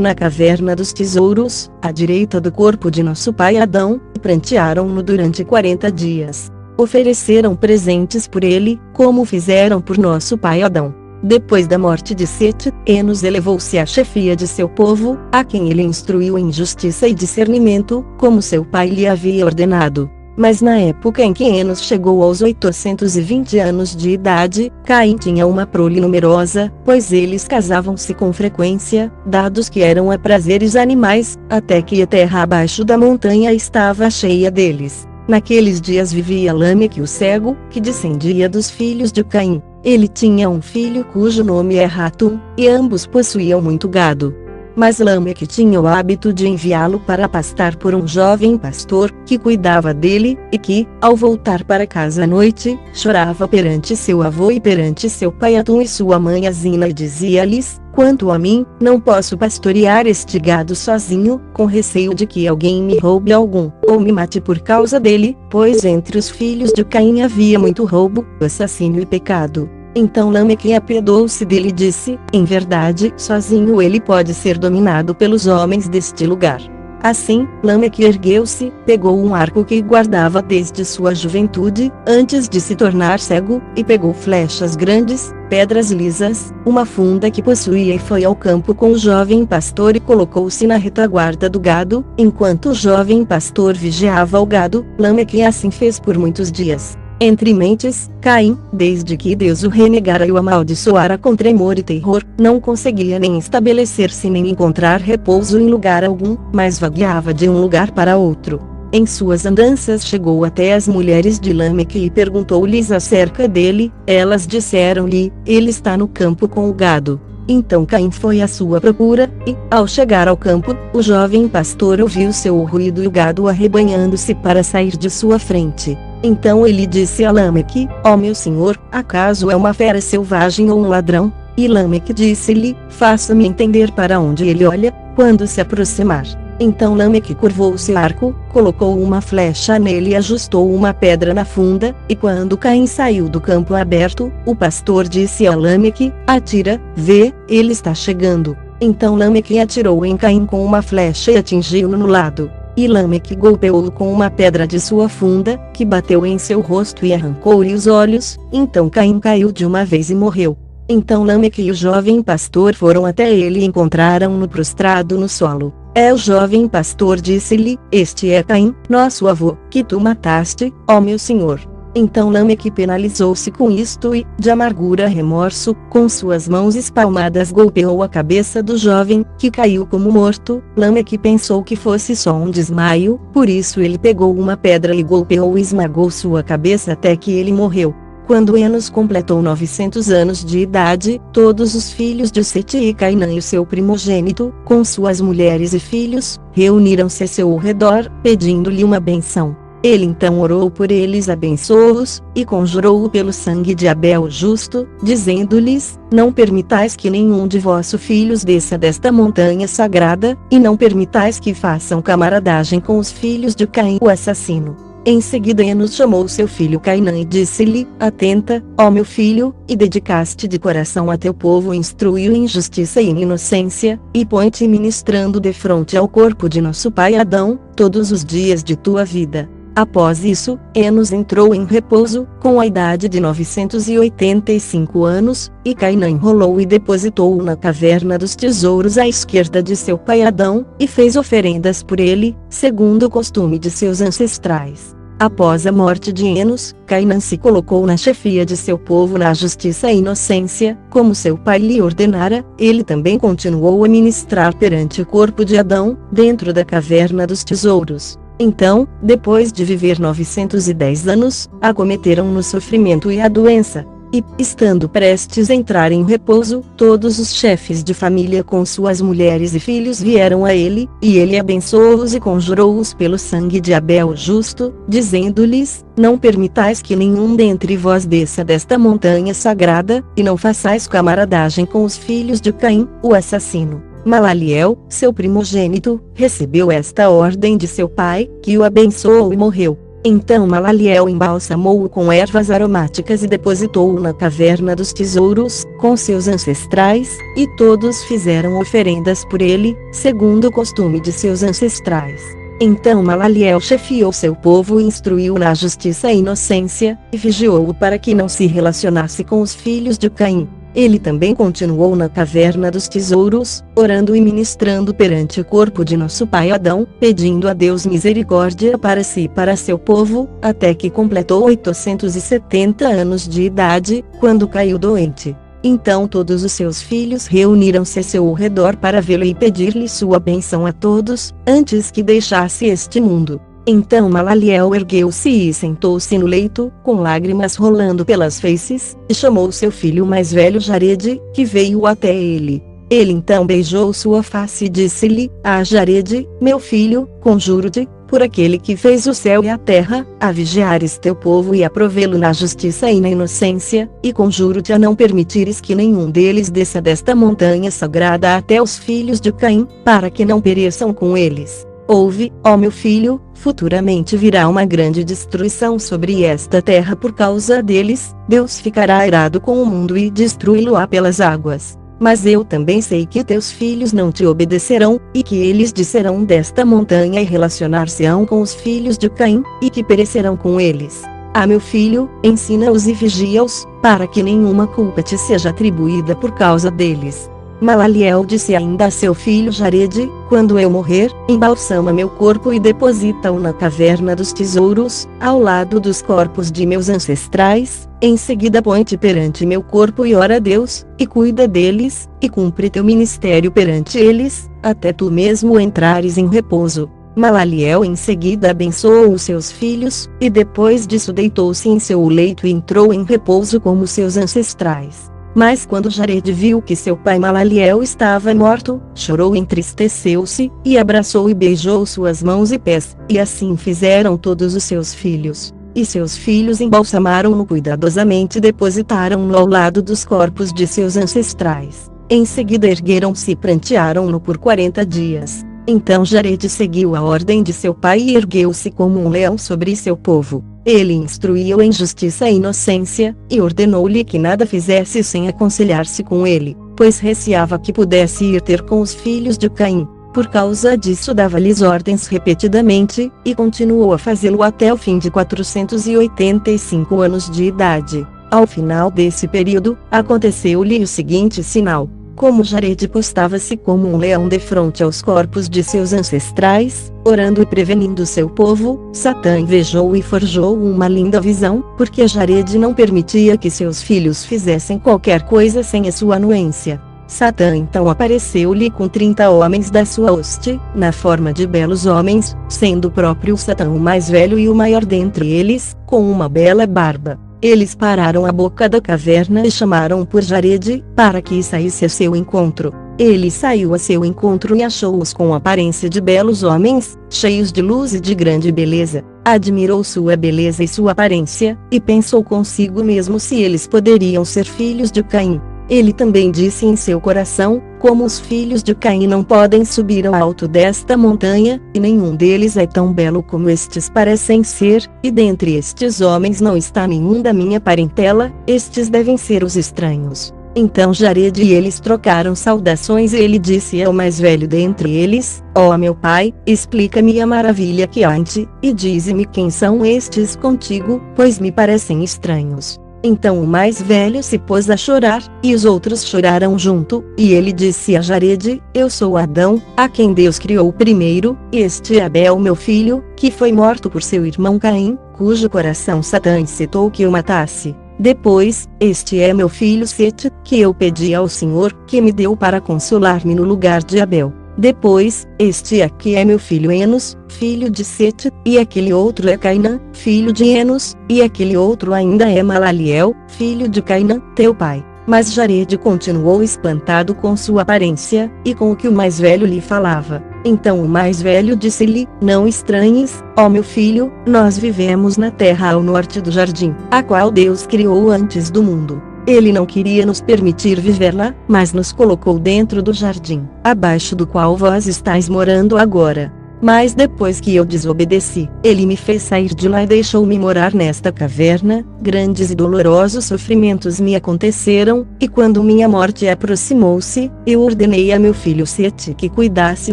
na caverna dos tesouros, à direita do corpo de nosso pai Adão, e prantearam-no durante 40 dias. Ofereceram presentes por ele, como fizeram por nosso pai Adão. Depois da morte de Sete, Enos elevou-se à chefia de seu povo, a quem ele instruiu em justiça e discernimento, como seu pai lhe havia ordenado. Mas na época em que Enos chegou aos 820 anos de idade, Caim tinha uma prole numerosa, pois eles casavam-se com frequência, dados que eram a prazeres animais, até que a terra abaixo da montanha estava cheia deles. Naqueles dias vivia Lâmeque o cego, que descendia dos filhos de Caim. Ele tinha um filho cujo nome é Ratum, e ambos possuíam muito gado. Mas Lâmeque tinha o hábito de enviá-lo para pastar por um jovem pastor, que cuidava dele, e que, ao voltar para casa à noite, chorava perante seu avô e perante seu pai Atum e sua mãe Azina e dizia-lhes: quanto a mim, não posso pastorear este gado sozinho, com receio de que alguém me roube algum, ou me mate por causa dele, pois entre os filhos de Caim havia muito roubo, assassínio e pecado. Então Lâmeque apiedou-se dele e disse: em verdade, sozinho ele pode ser dominado pelos homens deste lugar. Assim, Lâmeque ergueu-se, pegou um arco que guardava desde sua juventude, antes de se tornar cego, e pegou flechas grandes, pedras lisas, uma funda que possuía e foi ao campo com o jovem pastor e colocou-se na retaguarda do gado, enquanto o jovem pastor vigiava o gado. Lâmeque assim fez por muitos dias. Entre mentes, Caim, desde que Deus o renegara e o amaldiçoara com tremor e terror, não conseguia nem estabelecer-se nem encontrar repouso em lugar algum, mas vagueava de um lugar para outro. Em suas andanças chegou até as mulheres de Lâmeque e perguntou-lhes acerca dele. Elas disseram-lhe: ele está no campo com o gado. Então Caim foi à sua procura, e, ao chegar ao campo, o jovem pastor ouviu seu ruído e o gado arrebanhando-se para sair de sua frente. Então ele disse a Lâmeque: ó meu senhor, acaso é uma fera selvagem ou um ladrão? E Lâmeque disse-lhe: faça-me entender para onde ele olha, quando se aproximar. Então Lâmeque curvou seu arco, colocou uma flecha nele e ajustou uma pedra na funda, e quando Caim saiu do campo aberto, o pastor disse a Lâmeque: atira, vê, ele está chegando. Então Lâmeque atirou em Caim com uma flecha e atingiu-no no lado. E Lâmeque golpeou-o com uma pedra de sua funda, que bateu em seu rosto e arrancou-lhe os olhos. Então Caim caiu de uma vez e morreu. Então Lâmeque e o jovem pastor foram até ele e encontraram-no prostrado no solo. O jovem pastor disse-lhe: este é Caim, nosso avô, que tu mataste, ó meu senhor. Então Lâmeque penalizou-se com isto e, de amargura remorso, com suas mãos espalmadas golpeou a cabeça do jovem, que caiu como morto. Lâmeque pensou que fosse só um desmaio, por isso ele pegou uma pedra e golpeou e esmagou sua cabeça até que ele morreu. Quando Enos completou 900 anos de idade, todos os filhos de Sete e Cainã e o seu primogênito, com suas mulheres e filhos, reuniram-se a seu redor, pedindo-lhe uma benção. Ele então orou por eles, abençoou-os, e conjurou-o pelo sangue de Abel o justo, dizendo-lhes: não permitais que nenhum de vossos filhos desça desta montanha sagrada, e não permitais que façam camaradagem com os filhos de Caim o assassino. Em seguida Enos chamou seu filho Cainã e disse-lhe: atenta, ó meu filho, e dedicaste de coração a teu povo, instrui-o em justiça e em inocência, e põe-te ministrando defronte ao corpo de nosso pai Adão, todos os dias de tua vida. Após isso, Enos entrou em repouso, com a idade de 985 anos, e Cainã enrolou e depositou-o na caverna dos tesouros à esquerda de seu pai Adão, e fez oferendas por ele, segundo o costume de seus ancestrais. Após a morte de Enos, Cainã se colocou na chefia de seu povo na justiça e inocência, como seu pai lhe ordenara. Ele também continuou a ministrar perante o corpo de Adão, dentro da caverna dos tesouros. Então, depois de viver 910 anos, acometeram-no o sofrimento e a doença. E, estando prestes a entrar em repouso, todos os chefes de família com suas mulheres e filhos vieram a ele, e ele abençoou-os e conjurou-os pelo sangue de Abel o justo, dizendo-lhes: não permitais que nenhum dentre vós desça desta montanha sagrada, e não façais camaradagem com os filhos de Caim, o assassino. Malaliel, seu primogênito, recebeu esta ordem de seu pai, que o abençoou e morreu. Então Malaliel embalsamou-o com ervas aromáticas e depositou-o na caverna dos tesouros, com seus ancestrais, e todos fizeram oferendas por ele, segundo o costume de seus ancestrais. Então Malaliel chefiou seu povo e instruiu-o na justiça e inocência, e vigiou-o para que não se relacionasse com os filhos de Caim. Ele também continuou na caverna dos tesouros, orando e ministrando perante o corpo de nosso pai Adão, pedindo a Deus misericórdia para si e para seu povo, até que completou 870 anos de idade, quando caiu doente. Então todos os seus filhos reuniram-se a seu redor para vê-lo e pedir-lhe sua bênção a todos, antes que deixasse este mundo. Então Malaliel ergueu-se e sentou-se no leito, com lágrimas rolando pelas feices, e chamou seu filho mais velho Jarede, que veio até ele. Ele então beijou sua face e disse-lhe: Ah, Jarede, meu filho, conjuro-te, por aquele que fez o céu e a terra, a vigiares teu povo e a provê-lo na justiça e na inocência, e conjuro-te a não permitires que nenhum deles desça desta montanha sagrada até os filhos de Caim, para que não pereçam com eles. Ouve, ó meu filho, futuramente virá uma grande destruição sobre esta terra por causa deles, Deus ficará irado com o mundo e destruí-lo-á pelas águas. Mas eu também sei que teus filhos não te obedecerão, e que eles descerão desta montanha e relacionar-se-ão com os filhos de Caim, e que perecerão com eles. Ah, meu filho, ensina-os e vigia-os, para que nenhuma culpa te seja atribuída por causa deles. Malaliel disse ainda a seu filho Jarede: Quando eu morrer, embalsama meu corpo e deposita-o na caverna dos tesouros, ao lado dos corpos de meus ancestrais. Em seguida põe-te perante meu corpo e ora a Deus, e cuida deles, e cumpre teu ministério perante eles, até tu mesmo entrares em repouso. Malaliel em seguida abençoou os seus filhos, e depois disso deitou-se em seu leito e entrou em repouso como seus ancestrais. Mas quando Jarede viu que seu pai Malaliel estava morto, chorou e entristeceu-se, e abraçou e beijou suas mãos e pés, e assim fizeram todos os seus filhos. E seus filhos embalsamaram-no cuidadosamente e depositaram-no ao lado dos corpos de seus ancestrais. Em seguida ergueram-se e prantearam-no por 40 dias. Então Jarede seguiu a ordem de seu pai e ergueu-se como um leão sobre seu povo. Ele instruiu em justiça e inocência, e ordenou-lhe que nada fizesse sem aconselhar-se com ele, pois receava que pudesse ir ter com os filhos de Caim. Por causa disso dava-lhes ordens repetidamente, e continuou a fazê-lo até o fim de 485 anos de idade. Ao final desse período, aconteceu-lhe o seguinte sinal. Como Jarede postava-se como um leão defronte aos corpos de seus ancestrais, orando e prevenindo seu povo, Satã invejou e forjou uma linda visão, porque Jarede não permitia que seus filhos fizessem qualquer coisa sem a sua anuência. Satã então apareceu-lhe com 30 homens da sua hoste, na forma de belos homens, sendo próprio Satã o mais velho e o maior dentre eles, com uma bela barba. Eles pararam à boca da caverna e chamaram por Jarede, para que saísse a seu encontro. Ele saiu a seu encontro e achou-os com aparência de belos homens, cheios de luz e de grande beleza. Admirou sua beleza e sua aparência, e pensou consigo mesmo se eles poderiam ser filhos de Caim. Ele também disse em seu coração: como os filhos de Caim não podem subir ao alto desta montanha, e nenhum deles é tão belo como estes parecem ser, e dentre estes homens não está nenhum da minha parentela, estes devem ser os estranhos. Então Jarede e eles trocaram saudações e ele disse ao mais velho dentre eles: ó meu pai, explica-me a maravilha que há em ti, e dize-me quem são estes contigo, pois me parecem estranhos. Então o mais velho se pôs a chorar, e os outros choraram junto, e ele disse a Jarede: eu sou Adão, a quem Deus criou primeiro, e este é Abel meu filho, que foi morto por seu irmão Caim, cujo coração Satã incitou que o matasse. Depois, este é meu filho Sete, que eu pedi ao Senhor, que me deu para consolar-me no lugar de Abel. Depois, este aqui é meu filho Enos, filho de Sete, e aquele outro é Cainã, filho de Enos, e aquele outro ainda é Malaliel, filho de Cainã, teu pai. Mas Jarede continuou espantado com sua aparência, e com o que o mais velho lhe falava. Então o mais velho disse-lhe: não estranhes, ó meu filho, nós vivemos na terra ao norte do jardim, a qual Deus criou antes do mundo. Ele não queria nos permitir viver lá, mas nos colocou dentro do jardim, abaixo do qual vós estáis morando agora. Mas depois que eu desobedeci, ele me fez sair de lá e deixou-me morar nesta caverna. Grandes e dolorosos sofrimentos me aconteceram, e quando minha morte aproximou-se, eu ordenei a meu filho Sete que cuidasse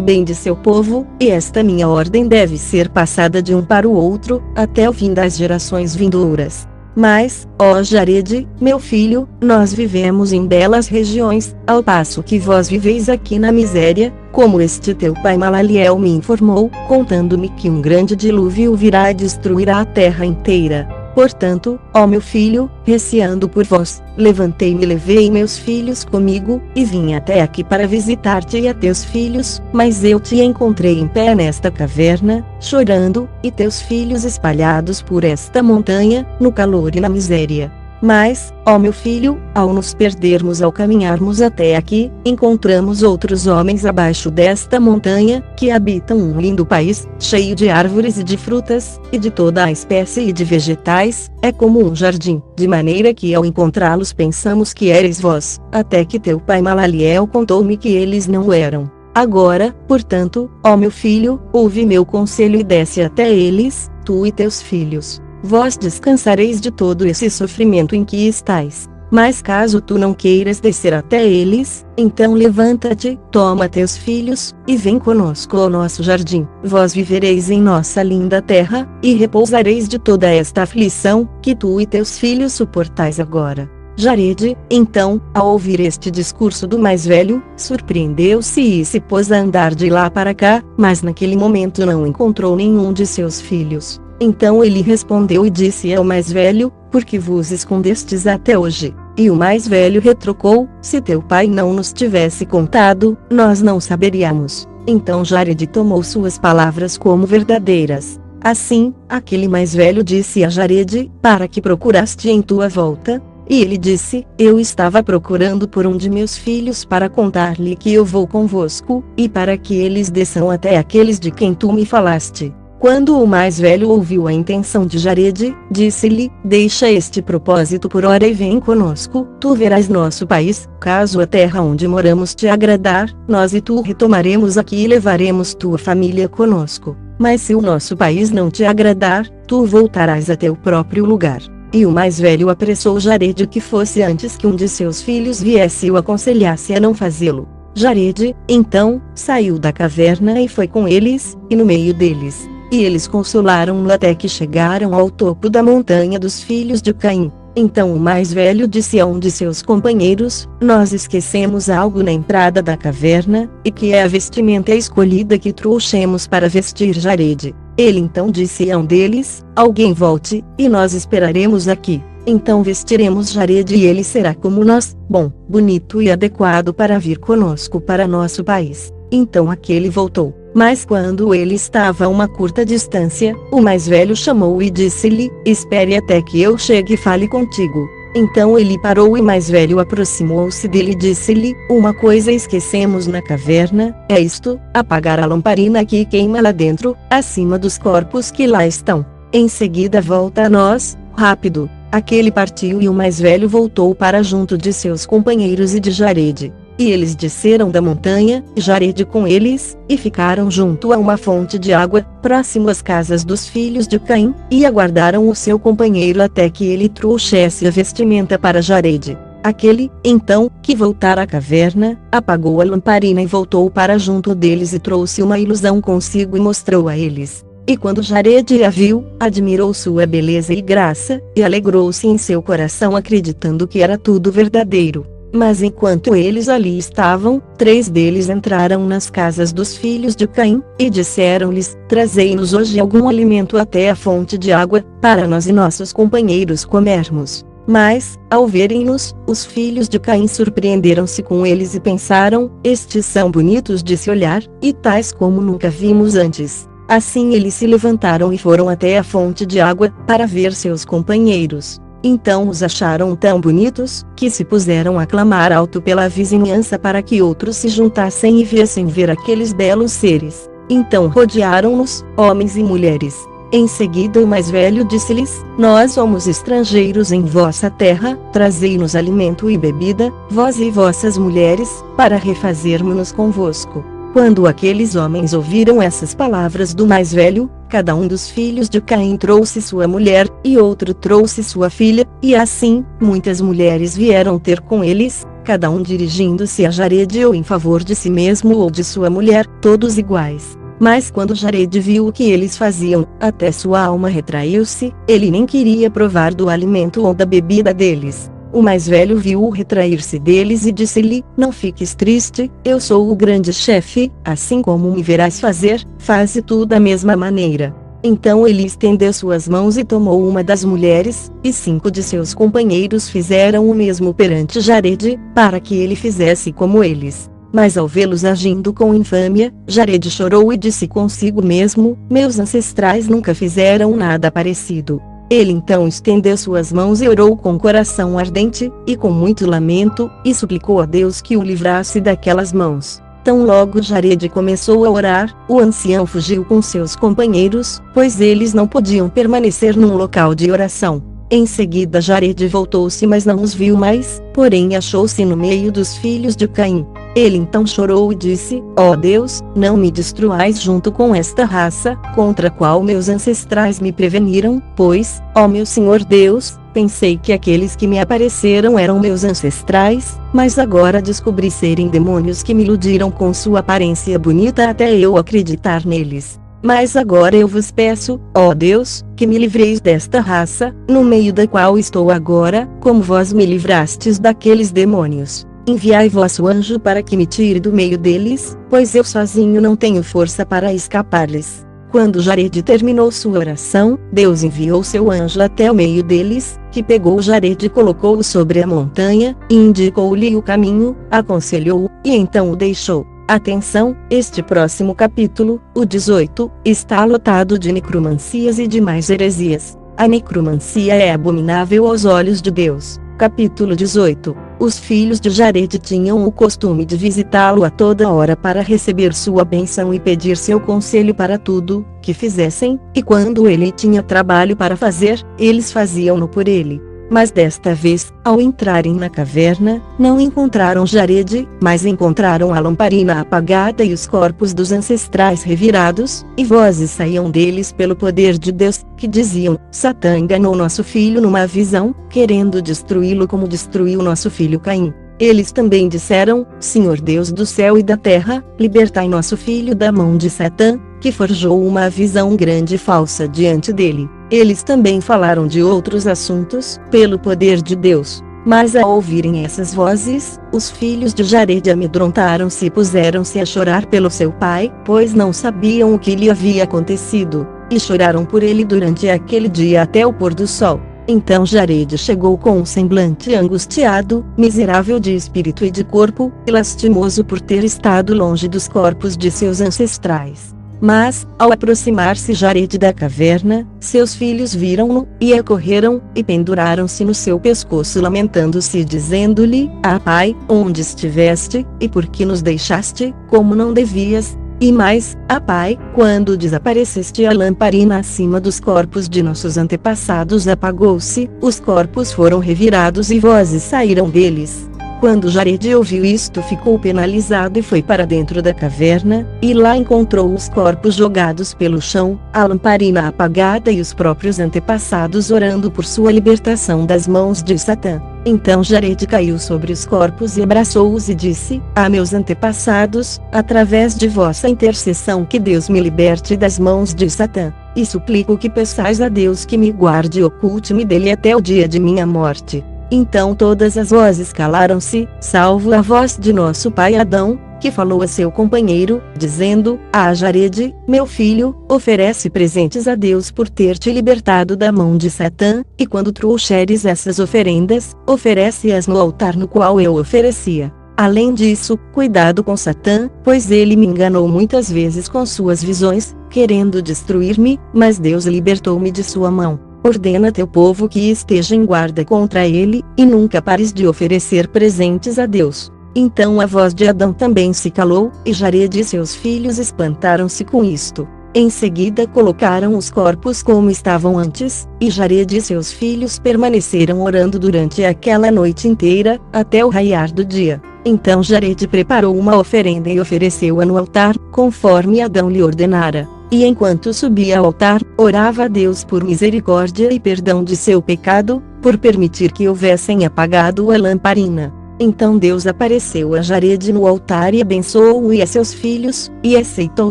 bem de seu povo, e esta minha ordem deve ser passada de um para o outro, até o fim das gerações vindouras. Mas, ó Jared, meu filho, nós vivemos em belas regiões, ao passo que vós viveis aqui na miséria, como este teu pai Malaliel me informou, contando-me que um grande dilúvio virá e destruirá a terra inteira. Portanto, ó meu filho, receando por vós, levantei-me e levei meus filhos comigo, e vim até aqui para visitar-te e a teus filhos, mas eu te encontrei em pé nesta caverna, chorando, e teus filhos espalhados por esta montanha, no calor e na miséria. Mas, ó meu filho, ao nos perdermos ao caminharmos até aqui, encontramos outros homens abaixo desta montanha, que habitam um lindo país, cheio de árvores e de frutas, e de toda a espécie de vegetais, é como um jardim, de maneira que ao encontrá-los pensamos que eres vós, até que teu pai Malaliel contou-me que eles não o eram. Agora, portanto, ó meu filho, ouve meu conselho e desce até eles, tu e teus filhos. Vós descansareis de todo esse sofrimento em que estais. Mas caso tu não queiras descer até eles, então levanta-te, toma teus filhos, e vem conosco ao nosso jardim. Vós vivereis em nossa linda terra, e repousareis de toda esta aflição, que tu e teus filhos suportais agora. Jared, então, ao ouvir este discurso do mais velho, surpreendeu-se e se pôs a andar de lá para cá, mas naquele momento não encontrou nenhum de seus filhos. Então ele respondeu e disse ao mais velho, por que vos escondestes até hoje? E o mais velho retrucou, se teu pai não nos tivesse contado, nós não saberíamos. Então Jared tomou suas palavras como verdadeiras. Assim, aquele mais velho disse a Jared, para que procuraste em tua volta? E ele disse, eu estava procurando por um de meus filhos para contar-lhe que eu vou convosco, e para que eles desçam até aqueles de quem tu me falaste. Quando o mais velho ouviu a intenção de Jared, disse-lhe, deixa este propósito por ora e vem conosco, tu verás nosso país, caso a terra onde moramos te agradar, nós e tu retomaremos aqui e levaremos tua família conosco. Mas se o nosso país não te agradar, tu voltarás a teu próprio lugar. E o mais velho apressou Jared que fosse antes que um de seus filhos viesse e o aconselhasse a não fazê-lo. Jared, então, saiu da caverna e foi com eles, e no meio deles. E eles consolaram-no até que chegaram ao topo da montanha dos filhos de Caim. Então o mais velho disse a um de seus companheiros, nós esquecemos algo na entrada da caverna, e que é a vestimenta escolhida que trouxemos para vestir Jared. Ele então disse a um deles, alguém volte, e nós esperaremos aqui. Então vestiremos Jared e ele será como nós, bom, bonito e adequado para vir conosco para nosso país. Então aquele voltou. Mas quando ele estava a uma curta distância, o mais velho chamou e disse-lhe, espere até que eu chegue e fale contigo. Então ele parou e o mais velho aproximou-se dele e disse-lhe, uma coisa esquecemos na caverna, é isto, apagar a lamparina aqui e queima lá dentro, acima dos corpos que lá estão. Em seguida volta a nós, rápido. Aquele partiu e o mais velho voltou para junto de seus companheiros e de Jared. E eles desceram da montanha, Jared com eles, e ficaram junto a uma fonte de água, próximo às casas dos filhos de Caim, e aguardaram o seu companheiro até que ele trouxesse a vestimenta para Jared. Aquele, então, que voltara à caverna, apagou a lamparina e voltou para junto deles e trouxe uma ilusão consigo e mostrou a eles. E quando Jared a viu, admirou sua beleza e graça, e alegrou-se em seu coração acreditando que era tudo verdadeiro. Mas enquanto eles ali estavam, 3 deles entraram nas casas dos filhos de Caim, e disseram-lhes, trazei-nos hoje algum alimento até a fonte de água, para nós e nossos companheiros comermos. Mas, ao verem-nos, os filhos de Caim surpreenderam-se com eles e pensaram, estes são bonitos de se olhar, e tais como nunca vimos antes. Assim eles se levantaram e foram até a fonte de água, para ver seus companheiros. Então os acharam tão bonitos, que se puseram a clamar alto pela vizinhança para que outros se juntassem e viessem ver aqueles belos seres. Então rodearam-nos, homens e mulheres. Em seguida o mais velho disse-lhes, nós somos estrangeiros em vossa terra, trazei-nos alimento e bebida, vós e vossas mulheres, para refazermos-nos convosco. Quando aqueles homens ouviram essas palavras do mais velho, cada um dos filhos de Caim trouxe sua mulher, e outro trouxe sua filha, e assim, muitas mulheres vieram ter com eles, cada um dirigindo-se a Jarede ou em favor de si mesmo ou de sua mulher, todos iguais. Mas quando Jarede viu o que eles faziam, até sua alma retraiu-se, ele nem queria provar do alimento ou da bebida deles. O mais velho viu-o retrair-se deles e disse-lhe: Não fiques triste, eu sou o grande chefe, assim como me verás fazer, faze tu da mesma maneira. Então ele estendeu suas mãos e tomou uma das mulheres, e 5 de seus companheiros fizeram o mesmo perante Jarede, para que ele fizesse como eles. Mas ao vê-los agindo com infâmia, Jarede chorou e disse consigo mesmo: Meus ancestrais nunca fizeram nada parecido. Ele então estendeu suas mãos e orou com coração ardente, e com muito lamento, e suplicou a Deus que o livrasse daquelas mãos. Tão logo Jarede começou a orar, o ancião fugiu com seus companheiros, pois eles não podiam permanecer num local de oração. Em seguida Jarede voltou-se, mas não os viu mais, porém achou-se no meio dos filhos de Caim. Ele então chorou e disse: Ó Deus, não me destruais junto com esta raça, contra a qual meus ancestrais me preveniram, pois, ó meu Senhor Deus, pensei que aqueles que me apareceram eram meus ancestrais, mas agora descobri serem demônios que me iludiram com sua aparência bonita até eu acreditar neles. Mas agora eu vos peço, ó Deus, que me livreis desta raça, no meio da qual estou agora, como vós me livrastes daqueles demônios. Enviai vosso anjo para que me tire do meio deles, pois eu sozinho não tenho força para escapar-lhes. Quando Jarede terminou sua oração, Deus enviou seu anjo até o meio deles, que pegou Jarede e colocou-o sobre a montanha, e indicou-lhe o caminho, aconselhou-o, e então o deixou. Atenção, este próximo capítulo, o 18, está lotado de necromancias e demais heresias. A necromancia é abominável aos olhos de Deus. Capítulo 18. Os filhos de Jarede tinham o costume de visitá-lo a toda hora para receber sua bênção e pedir seu conselho para tudo que fizessem, e quando ele tinha trabalho para fazer, eles faziam-no por ele. Mas desta vez, ao entrarem na caverna, não encontraram Jarede, mas encontraram a lamparina apagada e os corpos dos ancestrais revirados, e vozes saíam deles pelo poder de Deus, que diziam: Satã enganou nosso filho numa visão, querendo destruí-lo como destruiu nosso filho Caim. Eles também disseram: Senhor Deus do céu e da terra, libertai nosso filho da mão de Satã, que forjou uma visão grande e falsa diante dele. Eles também falaram de outros assuntos, pelo poder de Deus. Mas ao ouvirem essas vozes, os filhos de Jarede amedrontaram-se e puseram-se a chorar pelo seu pai, pois não sabiam o que lhe havia acontecido, e choraram por ele durante aquele dia até o pôr do sol. Então Jarede chegou com um semblante angustiado, miserável de espírito e de corpo, e lastimoso por ter estado longe dos corpos de seus ancestrais. Mas, ao aproximar-se Jarede da caverna, seus filhos viram-no, e acorreram, e penduraram-se no seu pescoço lamentando-se e dizendo-lhe: Ah pai, onde estiveste, e por que nos deixaste, como não devias? E mais, ah pai, quando desapareceste a lamparina acima dos corpos de nossos antepassados apagou-se, os corpos foram revirados e vozes saíram deles. Quando Jarede ouviu isto ficou penalizado e foi para dentro da caverna, e lá encontrou os corpos jogados pelo chão, a lamparina apagada e os próprios antepassados orando por sua libertação das mãos de Satã. Então Jarede caiu sobre os corpos e abraçou-os e disse: Ah meus antepassados, através de vossa intercessão que Deus me liberte das mãos de Satã, e suplico que peçais a Deus que me guarde e oculte-me dele até o dia de minha morte. Então todas as vozes calaram-se, salvo a voz de nosso pai Adão, que falou a seu companheiro, dizendo: Ah Jarede, meu filho, oferece presentes a Deus por ter te libertado da mão de Satã, e quando trouxeres essas oferendas, oferece-as no altar no qual eu oferecia. Além disso, cuidado com Satã, pois ele me enganou muitas vezes com suas visões, querendo destruir-me, mas Deus libertou-me de sua mão. Ordena teu povo que esteja em guarda contra ele, e nunca pares de oferecer presentes a Deus. Então a voz de Adão também se calou, e Jarede e seus filhos espantaram-se com isto. Em seguida colocaram os corpos como estavam antes, e Jarede e seus filhos permaneceram orando durante aquela noite inteira, até o raiar do dia. Então Jarede preparou uma oferenda e ofereceu-a no altar, conforme Adão lhe ordenara. E enquanto subia ao altar, orava a Deus por misericórdia e perdão de seu pecado, por permitir que houvessem apagado a lamparina. Então Deus apareceu a Jarede no altar e abençoou-o e a seus filhos, e aceitou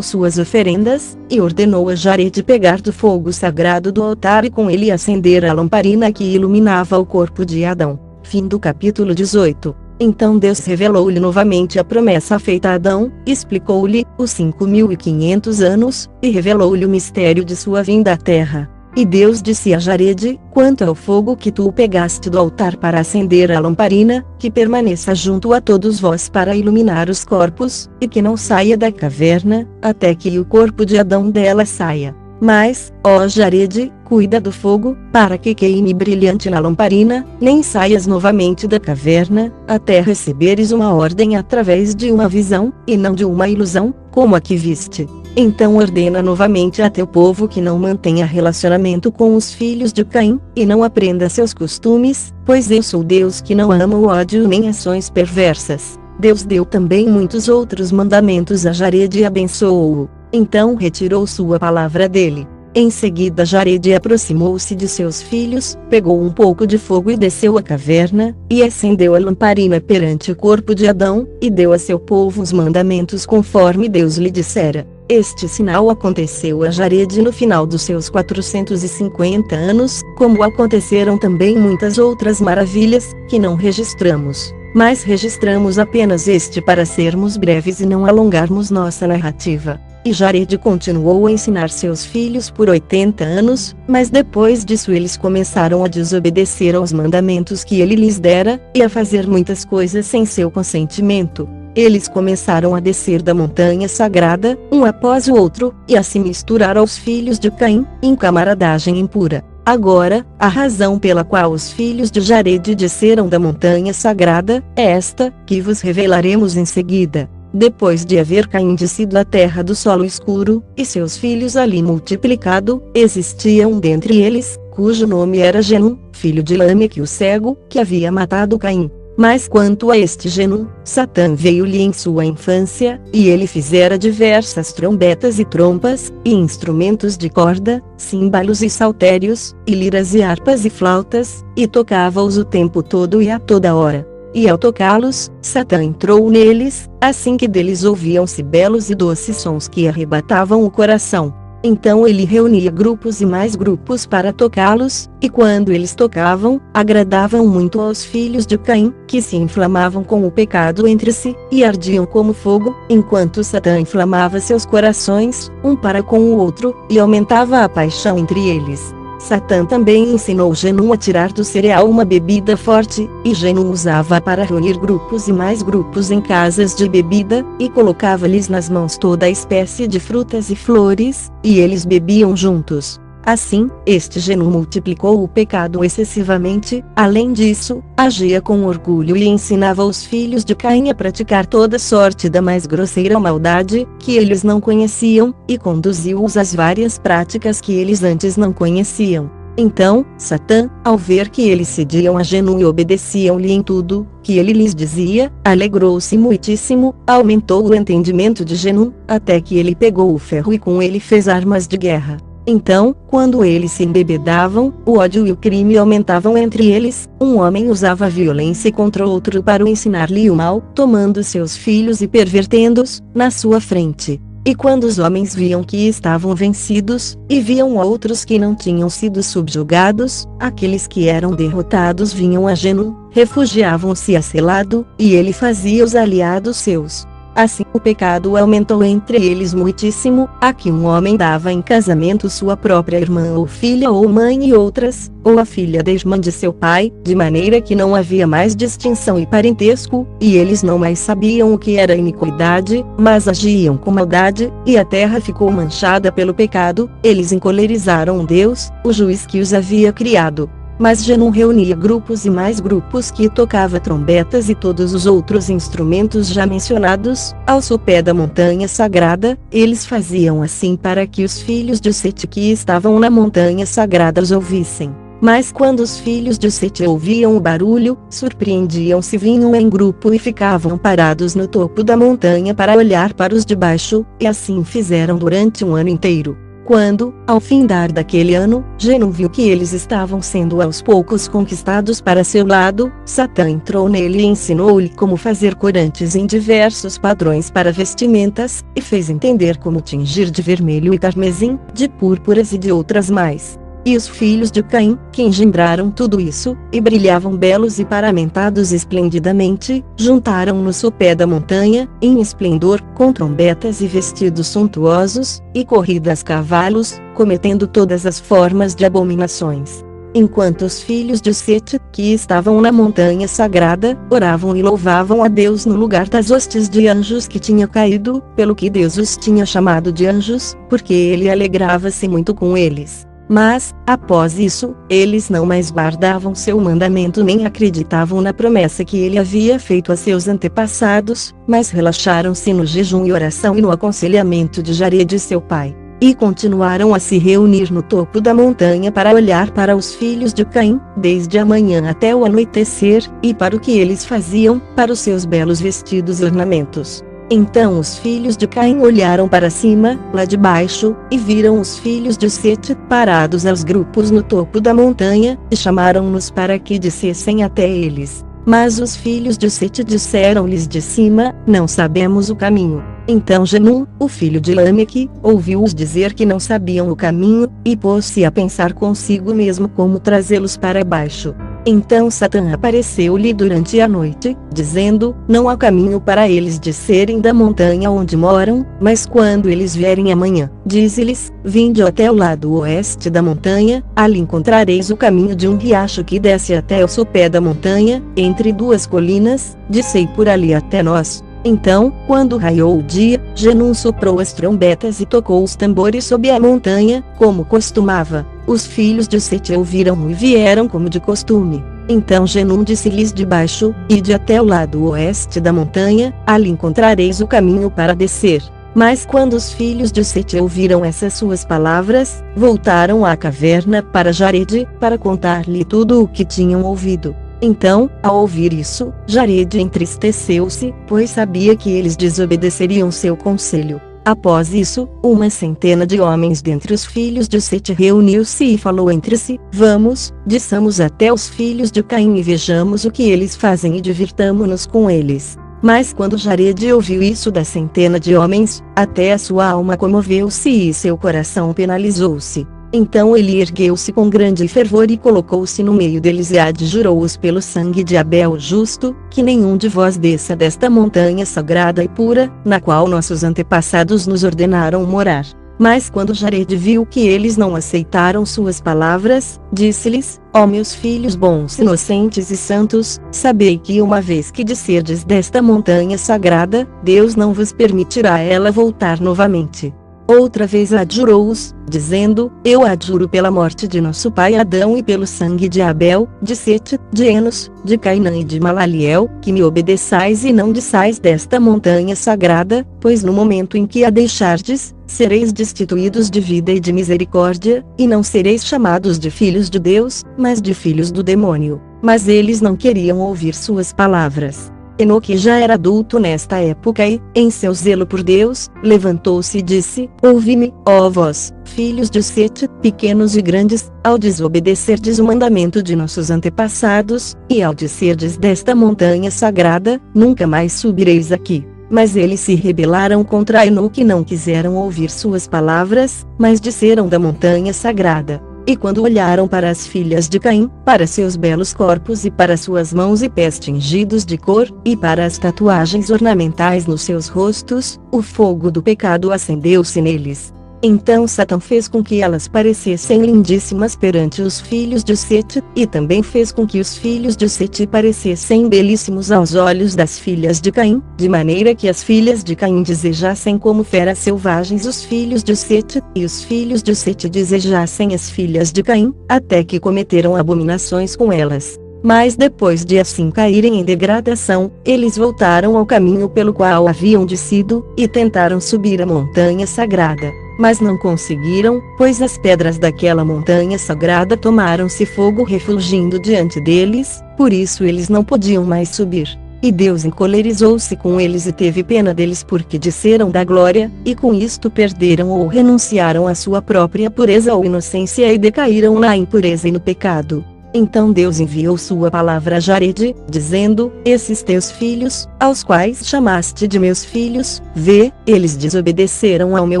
suas oferendas, e ordenou a Jarede pegar do fogo sagrado do altar e com ele acender a lamparina que iluminava o corpo de Adão. Fim do capítulo 18. Então Deus revelou-lhe novamente a promessa feita a Adão, explicou-lhe os 5.500 anos, e revelou-lhe o mistério de sua vinda à terra. E Deus disse a Jarede: quanto ao fogo que tu pegaste do altar para acender a lamparina, que permaneça junto a todos vós para iluminar os corpos, e que não saia da caverna, até que o corpo de Adão dela saia. Mas, ó Jarede, cuida do fogo, para que queime brilhante na lamparina, nem saias novamente da caverna, até receberes uma ordem através de uma visão, e não de uma ilusão, como a que viste. Então ordena novamente a teu povo que não mantenha relacionamento com os filhos de Caim, e não aprenda seus costumes, pois eu sou Deus que não ama o ódio nem ações perversas. Deus deu também muitos outros mandamentos a Jarede e abençoou-o. Então retirou sua palavra dele. Em seguida Jarede aproximou-se de seus filhos, pegou um pouco de fogo e desceu à caverna, e acendeu a lamparina perante o corpo de Adão, e deu a seu povo os mandamentos conforme Deus lhe dissera. Este sinal aconteceu a Jarede no final dos seus 450 anos, como aconteceram também muitas outras maravilhas, que não registramos. Mas registramos apenas este para sermos breves e não alongarmos nossa narrativa. E Jarede continuou a ensinar seus filhos por 80 anos, mas depois disso eles começaram a desobedecer aos mandamentos que ele lhes dera, e a fazer muitas coisas sem seu consentimento. Eles começaram a descer da montanha sagrada, um após o outro, e a se misturar aos filhos de Caim, em camaradagem impura. Agora, a razão pela qual os filhos de Jarede desceram da montanha sagrada, é esta, que vos revelaremos em seguida. Depois de haver Caim descido à terra do solo escuro, e seus filhos ali multiplicado, existia um dentre eles, cujo nome era Genum, filho de Lameque o cego, que havia matado Caim. Mas quanto a este Genum, Satã veio-lhe em sua infância, e ele fizera diversas trombetas e trompas, e instrumentos de corda, címbalos e saltérios, e liras e harpas e flautas, e tocava-os o tempo todo e a toda hora. E ao tocá-los, Satã entrou neles, assim que deles ouviam-se belos e doces sons que arrebatavam o coração. Então ele reunia grupos e mais grupos para tocá-los, e quando eles tocavam, agradavam muito aos filhos de Caim, que se inflamavam com o pecado entre si, e ardiam como fogo, enquanto Satã inflamava seus corações, um para com o outro, e aumentava a paixão entre eles. Satã também ensinou Genum a tirar do cereal uma bebida forte, e Genum usava para reunir grupos e mais grupos em casas de bebida, e colocava-lhes nas mãos toda a espécie de frutas e flores, e eles bebiam juntos. Assim, este Genum multiplicou o pecado excessivamente. Além disso, agia com orgulho e ensinava os filhos de Caim a praticar toda sorte da mais grosseira maldade, que eles não conheciam, e conduziu-os às várias práticas que eles antes não conheciam. Então, Satã, ao ver que eles cediam a Genum e obedeciam-lhe em tudo que ele lhes dizia, alegrou-se muitíssimo, aumentou o entendimento de Genum, até que ele pegou o ferro e com ele fez armas de guerra. Então, quando eles se embebedavam, o ódio e o crime aumentavam entre eles. Um homem usava violência contra outro para ensinar-lhe o mal, tomando seus filhos e pervertendo-os, na sua frente. E quando os homens viam que estavam vencidos, e viam outros que não tinham sido subjugados, aqueles que eram derrotados vinham a Genum, refugiavam-se a seu lado, e ele fazia os aliados seus. Assim o pecado aumentou entre eles muitíssimo, a que um homem dava em casamento sua própria irmã ou filha ou mãe e outras, ou a filha da irmã de seu pai, de maneira que não havia mais distinção e parentesco, e eles não mais sabiam o que era iniquidade, mas agiam com maldade, e a terra ficou manchada pelo pecado. Eles encolerizaram Deus, o juiz que os havia criado. Mas Genum reunia grupos e mais grupos que tocava trombetas e todos os outros instrumentos já mencionados, ao sopé da montanha sagrada. Eles faziam assim para que os filhos de Sete que estavam na montanha sagrada os ouvissem. Mas quando os filhos de Sete ouviam o barulho, surpreendiam-se, vinham em grupo e ficavam parados no topo da montanha para olhar para os de baixo, e assim fizeram durante um ano inteiro. Quando, ao findar daquele ano, Genum viu que eles estavam sendo aos poucos conquistados para seu lado, Satã entrou nele e ensinou-lhe como fazer corantes em diversos padrões para vestimentas, e fez entender como tingir de vermelho e carmesim, de púrpuras e de outras mais. E os filhos de Caim, que engendraram tudo isso, e brilhavam belos e paramentados esplendidamente, juntaram no sopé da montanha, em esplendor, com trombetas e vestidos suntuosos, e corridas cavalos, cometendo todas as formas de abominações. Enquanto os filhos de Sete, que estavam na montanha sagrada, oravam e louvavam a Deus no lugar das hostes de anjos que tinha caído, pelo que Deus os tinha chamado de anjos, porque ele alegrava-se muito com eles. Mas, após isso, eles não mais guardavam seu mandamento nem acreditavam na promessa que ele havia feito a seus antepassados, mas relaxaram-se no jejum e oração e no aconselhamento de Jared seu pai. E continuaram a se reunir no topo da montanha para olhar para os filhos de Caim, desde a manhã até o anoitecer, e para o que eles faziam, para os seus belos vestidos e ornamentos. Então os filhos de Caim olharam para cima, lá de baixo, e viram os filhos de Sete parados aos grupos no topo da montanha, e chamaram-nos para que descessem até eles. Mas os filhos de Sete disseram-lhes de cima: não sabemos o caminho. Então Genum, o filho de Lameque, ouviu-os dizer que não sabiam o caminho, e pôs-se a pensar consigo mesmo como trazê-los para baixo. Então Satã apareceu-lhe durante a noite, dizendo: não há caminho para eles descerem da montanha onde moram, mas quando eles vierem amanhã, dize-lhes: vinde até o lado oeste da montanha, ali encontrareis o caminho de um riacho que desce até o sopé da montanha, entre duas colinas, descei por ali até nós. Então, quando raiou o dia, Genum soprou as trombetas e tocou os tambores sob a montanha, como costumava. Os filhos de Sete ouviram e vieram como de costume. Então Genum disse-lhes de baixo: ide até o lado oeste da montanha, ali encontrareis o caminho para descer. Mas quando os filhos de Sete ouviram essas suas palavras, voltaram à caverna para Jared, para contar-lhe tudo o que tinham ouvido. Então, ao ouvir isso, Jared entristeceu-se, pois sabia que eles desobedeceriam seu conselho. Após isso, 100 de homens dentre os filhos de Sete reuniu-se e falou entre si: vamos, desçamos até os filhos de Caim e vejamos o que eles fazem e divirtamo-nos com eles. Mas quando Jared ouviu isso da 100 de homens, até a sua alma comoveu-se e seu coração penalizou-se. Então ele ergueu-se com grande fervor e colocou-se no meio deles e adjurou-os pelo sangue de Abel o justo, que nenhum de vós desça desta montanha sagrada e pura, na qual nossos antepassados nos ordenaram morar. Mas quando Jared viu que eles não aceitaram suas palavras, disse-lhes: ó meus filhos bons, inocentes e santos, sabei que uma vez que descerdes desta montanha sagrada, Deus não vos permitirá ela voltar novamente. Outra vez adjurou-os, dizendo: eu adjuro pela morte de nosso pai Adão e pelo sangue de Abel, de Sete, de Enos, de Cainã e de Malaliel, que me obedeçais e não desçais desta montanha sagrada, pois no momento em que a deixardes, sereis destituídos de vida e de misericórdia, e não sereis chamados de filhos de Deus, mas de filhos do demônio. Mas eles não queriam ouvir suas palavras. Enoque já era adulto nesta época e, em seu zelo por Deus, levantou-se e disse: ouvi-me, ó vós, filhos de Sete, pequenos e grandes, ao desobedecerdes o mandamento de nossos antepassados, e ao descerdes desta montanha sagrada, nunca mais subireis aqui. Mas eles se rebelaram contra Enoque e não quiseram ouvir suas palavras, mas desceram da montanha sagrada. E quando olharam para as filhas de Caim, para seus belos corpos e para suas mãos e pés tingidos de cor, e para as tatuagens ornamentais nos seus rostos, o fogo do pecado acendeu-se neles. Então Satã fez com que elas parecessem lindíssimas perante os filhos de Sete, e também fez com que os filhos de Sete parecessem belíssimos aos olhos das filhas de Caim, de maneira que as filhas de Caim desejassem como feras selvagens os filhos de Sete, e os filhos de Sete desejassem as filhas de Caim, até que cometeram abominações com elas. Mas depois de assim caírem em degradação, eles voltaram ao caminho pelo qual haviam descido, e tentaram subir a montanha sagrada. Mas não conseguiram, pois as pedras daquela montanha sagrada tomaram-se fogo refulgindo diante deles, por isso eles não podiam mais subir. E Deus encolerizou-se com eles e teve pena deles porque desceram da glória, e com isto perderam ou renunciaram à sua própria pureza ou inocência e decaíram na impureza e no pecado. Então Deus enviou sua palavra a Jarede, dizendo: esses teus filhos, aos quais chamaste de meus filhos, vê, eles desobedeceram ao meu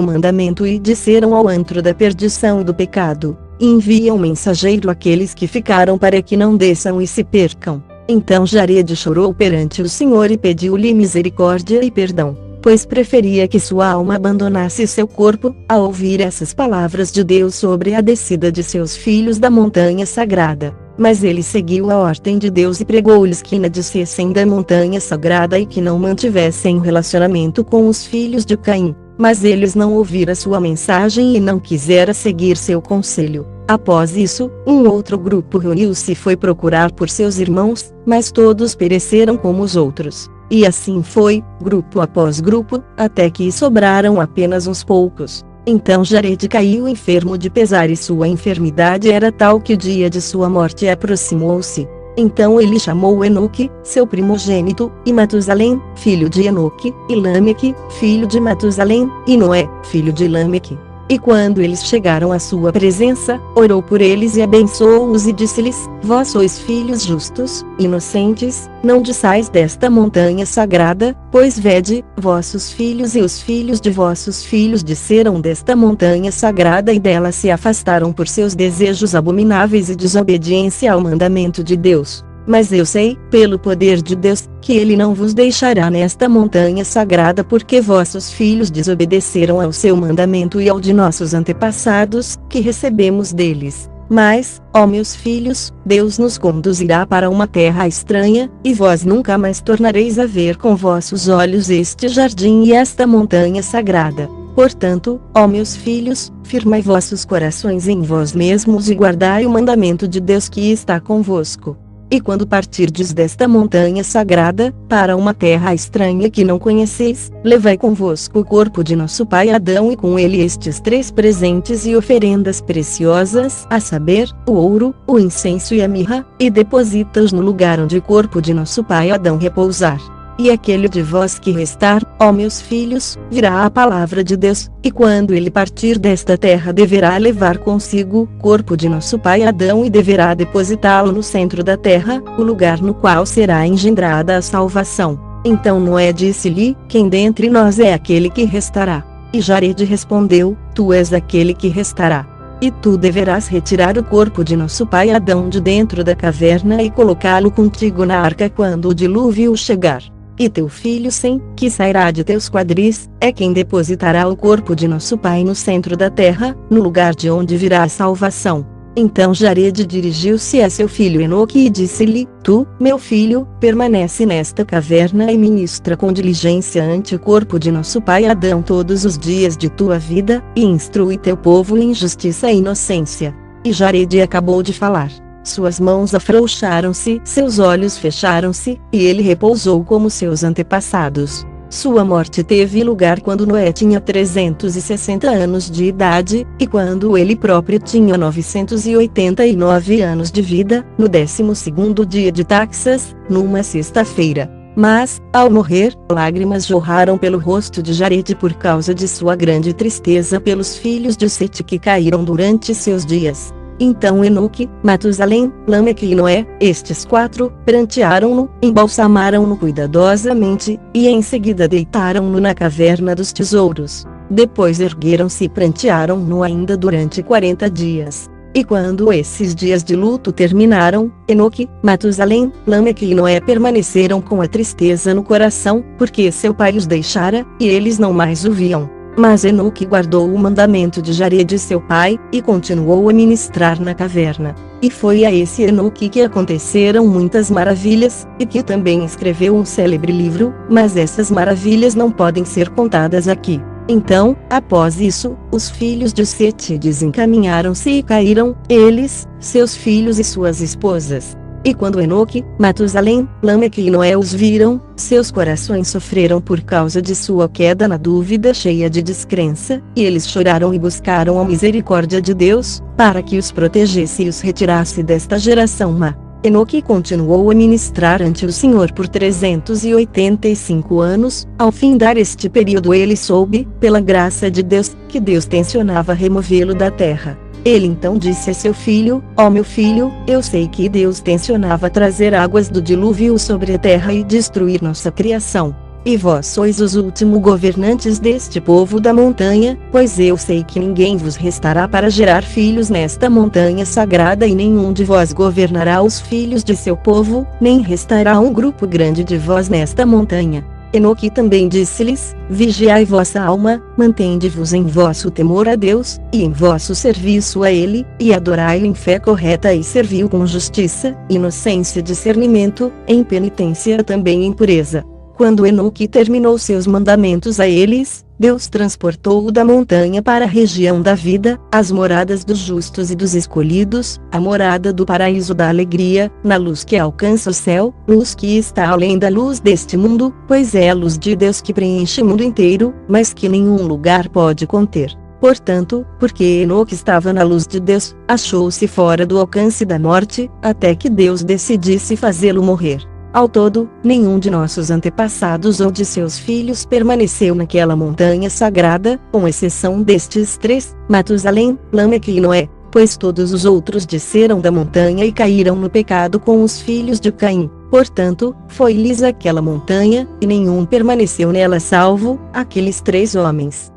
mandamento e desceram ao antro da perdição e do pecado. Envia um mensageiro àqueles que ficaram para que não desçam e se percam. Então Jarede chorou perante o Senhor e pediu-lhe misericórdia e perdão, pois preferia que sua alma abandonasse seu corpo, ao ouvir essas palavras de Deus sobre a descida de seus filhos da montanha sagrada. Mas ele seguiu a ordem de Deus e pregou-lhes que não descessem da montanha sagrada e que não mantivessem relacionamento com os filhos de Caim. Mas eles não ouviram sua mensagem e não quiseram seguir seu conselho. Após isso, um outro grupo reuniu-se e foi procurar por seus irmãos, mas todos pereceram como os outros. E assim foi, grupo após grupo, até que sobraram apenas uns poucos. Então Jarede caiu enfermo de pesar e sua enfermidade era tal que o dia de sua morte aproximou-se. Então ele chamou Enoque, seu primogênito, e Matusalém, filho de Enoque, e Lameque, filho de Matusalém, e Noé, filho de Lameque. E quando eles chegaram à sua presença, orou por eles e abençoou-os e disse-lhes: vós sois filhos justos, inocentes, não desçais desta montanha sagrada, pois vede, vossos filhos e os filhos de vossos filhos desceram desta montanha sagrada e dela se afastaram por seus desejos abomináveis e desobediência ao mandamento de Deus. Mas eu sei, pelo poder de Deus, que ele não vos deixará nesta montanha sagrada porque vossos filhos desobedeceram ao seu mandamento e ao de nossos antepassados, que recebemos deles. Mas, ó meus filhos, Deus nos conduzirá para uma terra estranha, e vós nunca mais tornareis a ver com vossos olhos este jardim e esta montanha sagrada. Portanto, ó meus filhos, firmai vossos corações em vós mesmos e guardai o mandamento de Deus que está convosco. E quando partirdes desta montanha sagrada, para uma terra estranha que não conheceis, levai convosco o corpo de nosso pai Adão e com ele estes 3 presentes e oferendas preciosas, a saber, o ouro, o incenso e a mirra, e deposita-os no lugar onde o corpo de nosso pai Adão repousar. E aquele de vós que restar, ó meus filhos, virá a palavra de Deus, e quando ele partir desta terra deverá levar consigo o corpo de nosso pai Adão e deverá depositá-lo no centro da terra, o lugar no qual será engendrada a salvação. Então Noé disse-lhe: quem dentre nós é aquele que restará? E Jarede respondeu: tu és aquele que restará. E tu deverás retirar o corpo de nosso pai Adão de dentro da caverna e colocá-lo contigo na arca quando o dilúvio chegar. E teu filho Sem, que sairá de teus quadris, é quem depositará o corpo de nosso pai no centro da terra, no lugar de onde virá a salvação. Então Jarede dirigiu-se a seu filho Enoque e disse-lhe: tu, meu filho, permanece nesta caverna e ministra com diligência ante o corpo de nosso pai Adão todos os dias de tua vida, e instrui teu povo em justiça e inocência. E Jarede acabou de falar. Suas mãos afrouxaram-se, seus olhos fecharam-se, e ele repousou como seus antepassados. Sua morte teve lugar quando Noé tinha 360 anos de idade, e quando ele próprio tinha 989 anos de vida, no 12º dia de Taxas, numa sexta-feira. Mas, ao morrer, lágrimas jorraram pelo rosto de Jarede por causa de sua grande tristeza pelos filhos de Sete que caíram durante seus dias. Então Enoque, Matusalém, Lameque e Noé, estes 4, prantearam-no, embalsamaram-no cuidadosamente, e em seguida deitaram-no na caverna dos tesouros. Depois ergueram-se e prantearam-no ainda durante 40 dias. E quando esses dias de luto terminaram, Enoque, Matusalém, Lameque e Noé permaneceram com a tristeza no coração, porque seu pai os deixara, e eles não mais o viam. Mas Enoque guardou o mandamento de Jared seu pai, e continuou a ministrar na caverna. E foi a esse Enoque que aconteceram muitas maravilhas, e que também escreveu um célebre livro, mas essas maravilhas não podem ser contadas aqui. Então, após isso, os filhos de Sete desencaminharam-se e caíram, eles, seus filhos e suas esposas. E quando Enoque, Matusalém, Lameque e Noé os viram, seus corações sofreram por causa de sua queda na dúvida cheia de descrença, e eles choraram e buscaram a misericórdia de Deus, para que os protegesse e os retirasse desta geração má. Enoque continuou a ministrar ante o Senhor por 385 anos, ao findar este período ele soube, pela graça de Deus, que Deus tencionava removê-lo da terra. Ele então disse a seu filho: ó meu filho, eu sei que Deus tencionava trazer águas do dilúvio sobre a terra e destruir nossa criação. E vós sois os últimos governantes deste povo da montanha, pois eu sei que ninguém vos restará para gerar filhos nesta montanha sagrada e nenhum de vós governará os filhos de seu povo, nem restará um grupo grande de vós nesta montanha. Enoque também disse-lhes: vigiai vossa alma, mantende-vos em vosso temor a Deus, e em vosso serviço a Ele, e adorai-o em fé correta e servi-o com justiça, inocência e discernimento, em penitência também em pureza. Quando Enoque terminou seus mandamentos a eles, Deus transportou-o da montanha para a região da vida, as moradas dos justos e dos escolhidos, a morada do paraíso da alegria, na luz que alcança o céu, luz que está além da luz deste mundo, pois é a luz de Deus que preenche o mundo inteiro, mas que nenhum lugar pode conter. Portanto, porque Enoque estava na luz de Deus, achou-se fora do alcance da morte, até que Deus decidisse fazê-lo morrer. Ao todo, nenhum de nossos antepassados ou de seus filhos permaneceu naquela montanha sagrada, com exceção destes três, Matusalém, Lameque e Noé, pois todos os outros desceram da montanha e caíram no pecado com os filhos de Caim. Portanto, foi-lhes aquela montanha, e nenhum permaneceu nela salvo aqueles três homens.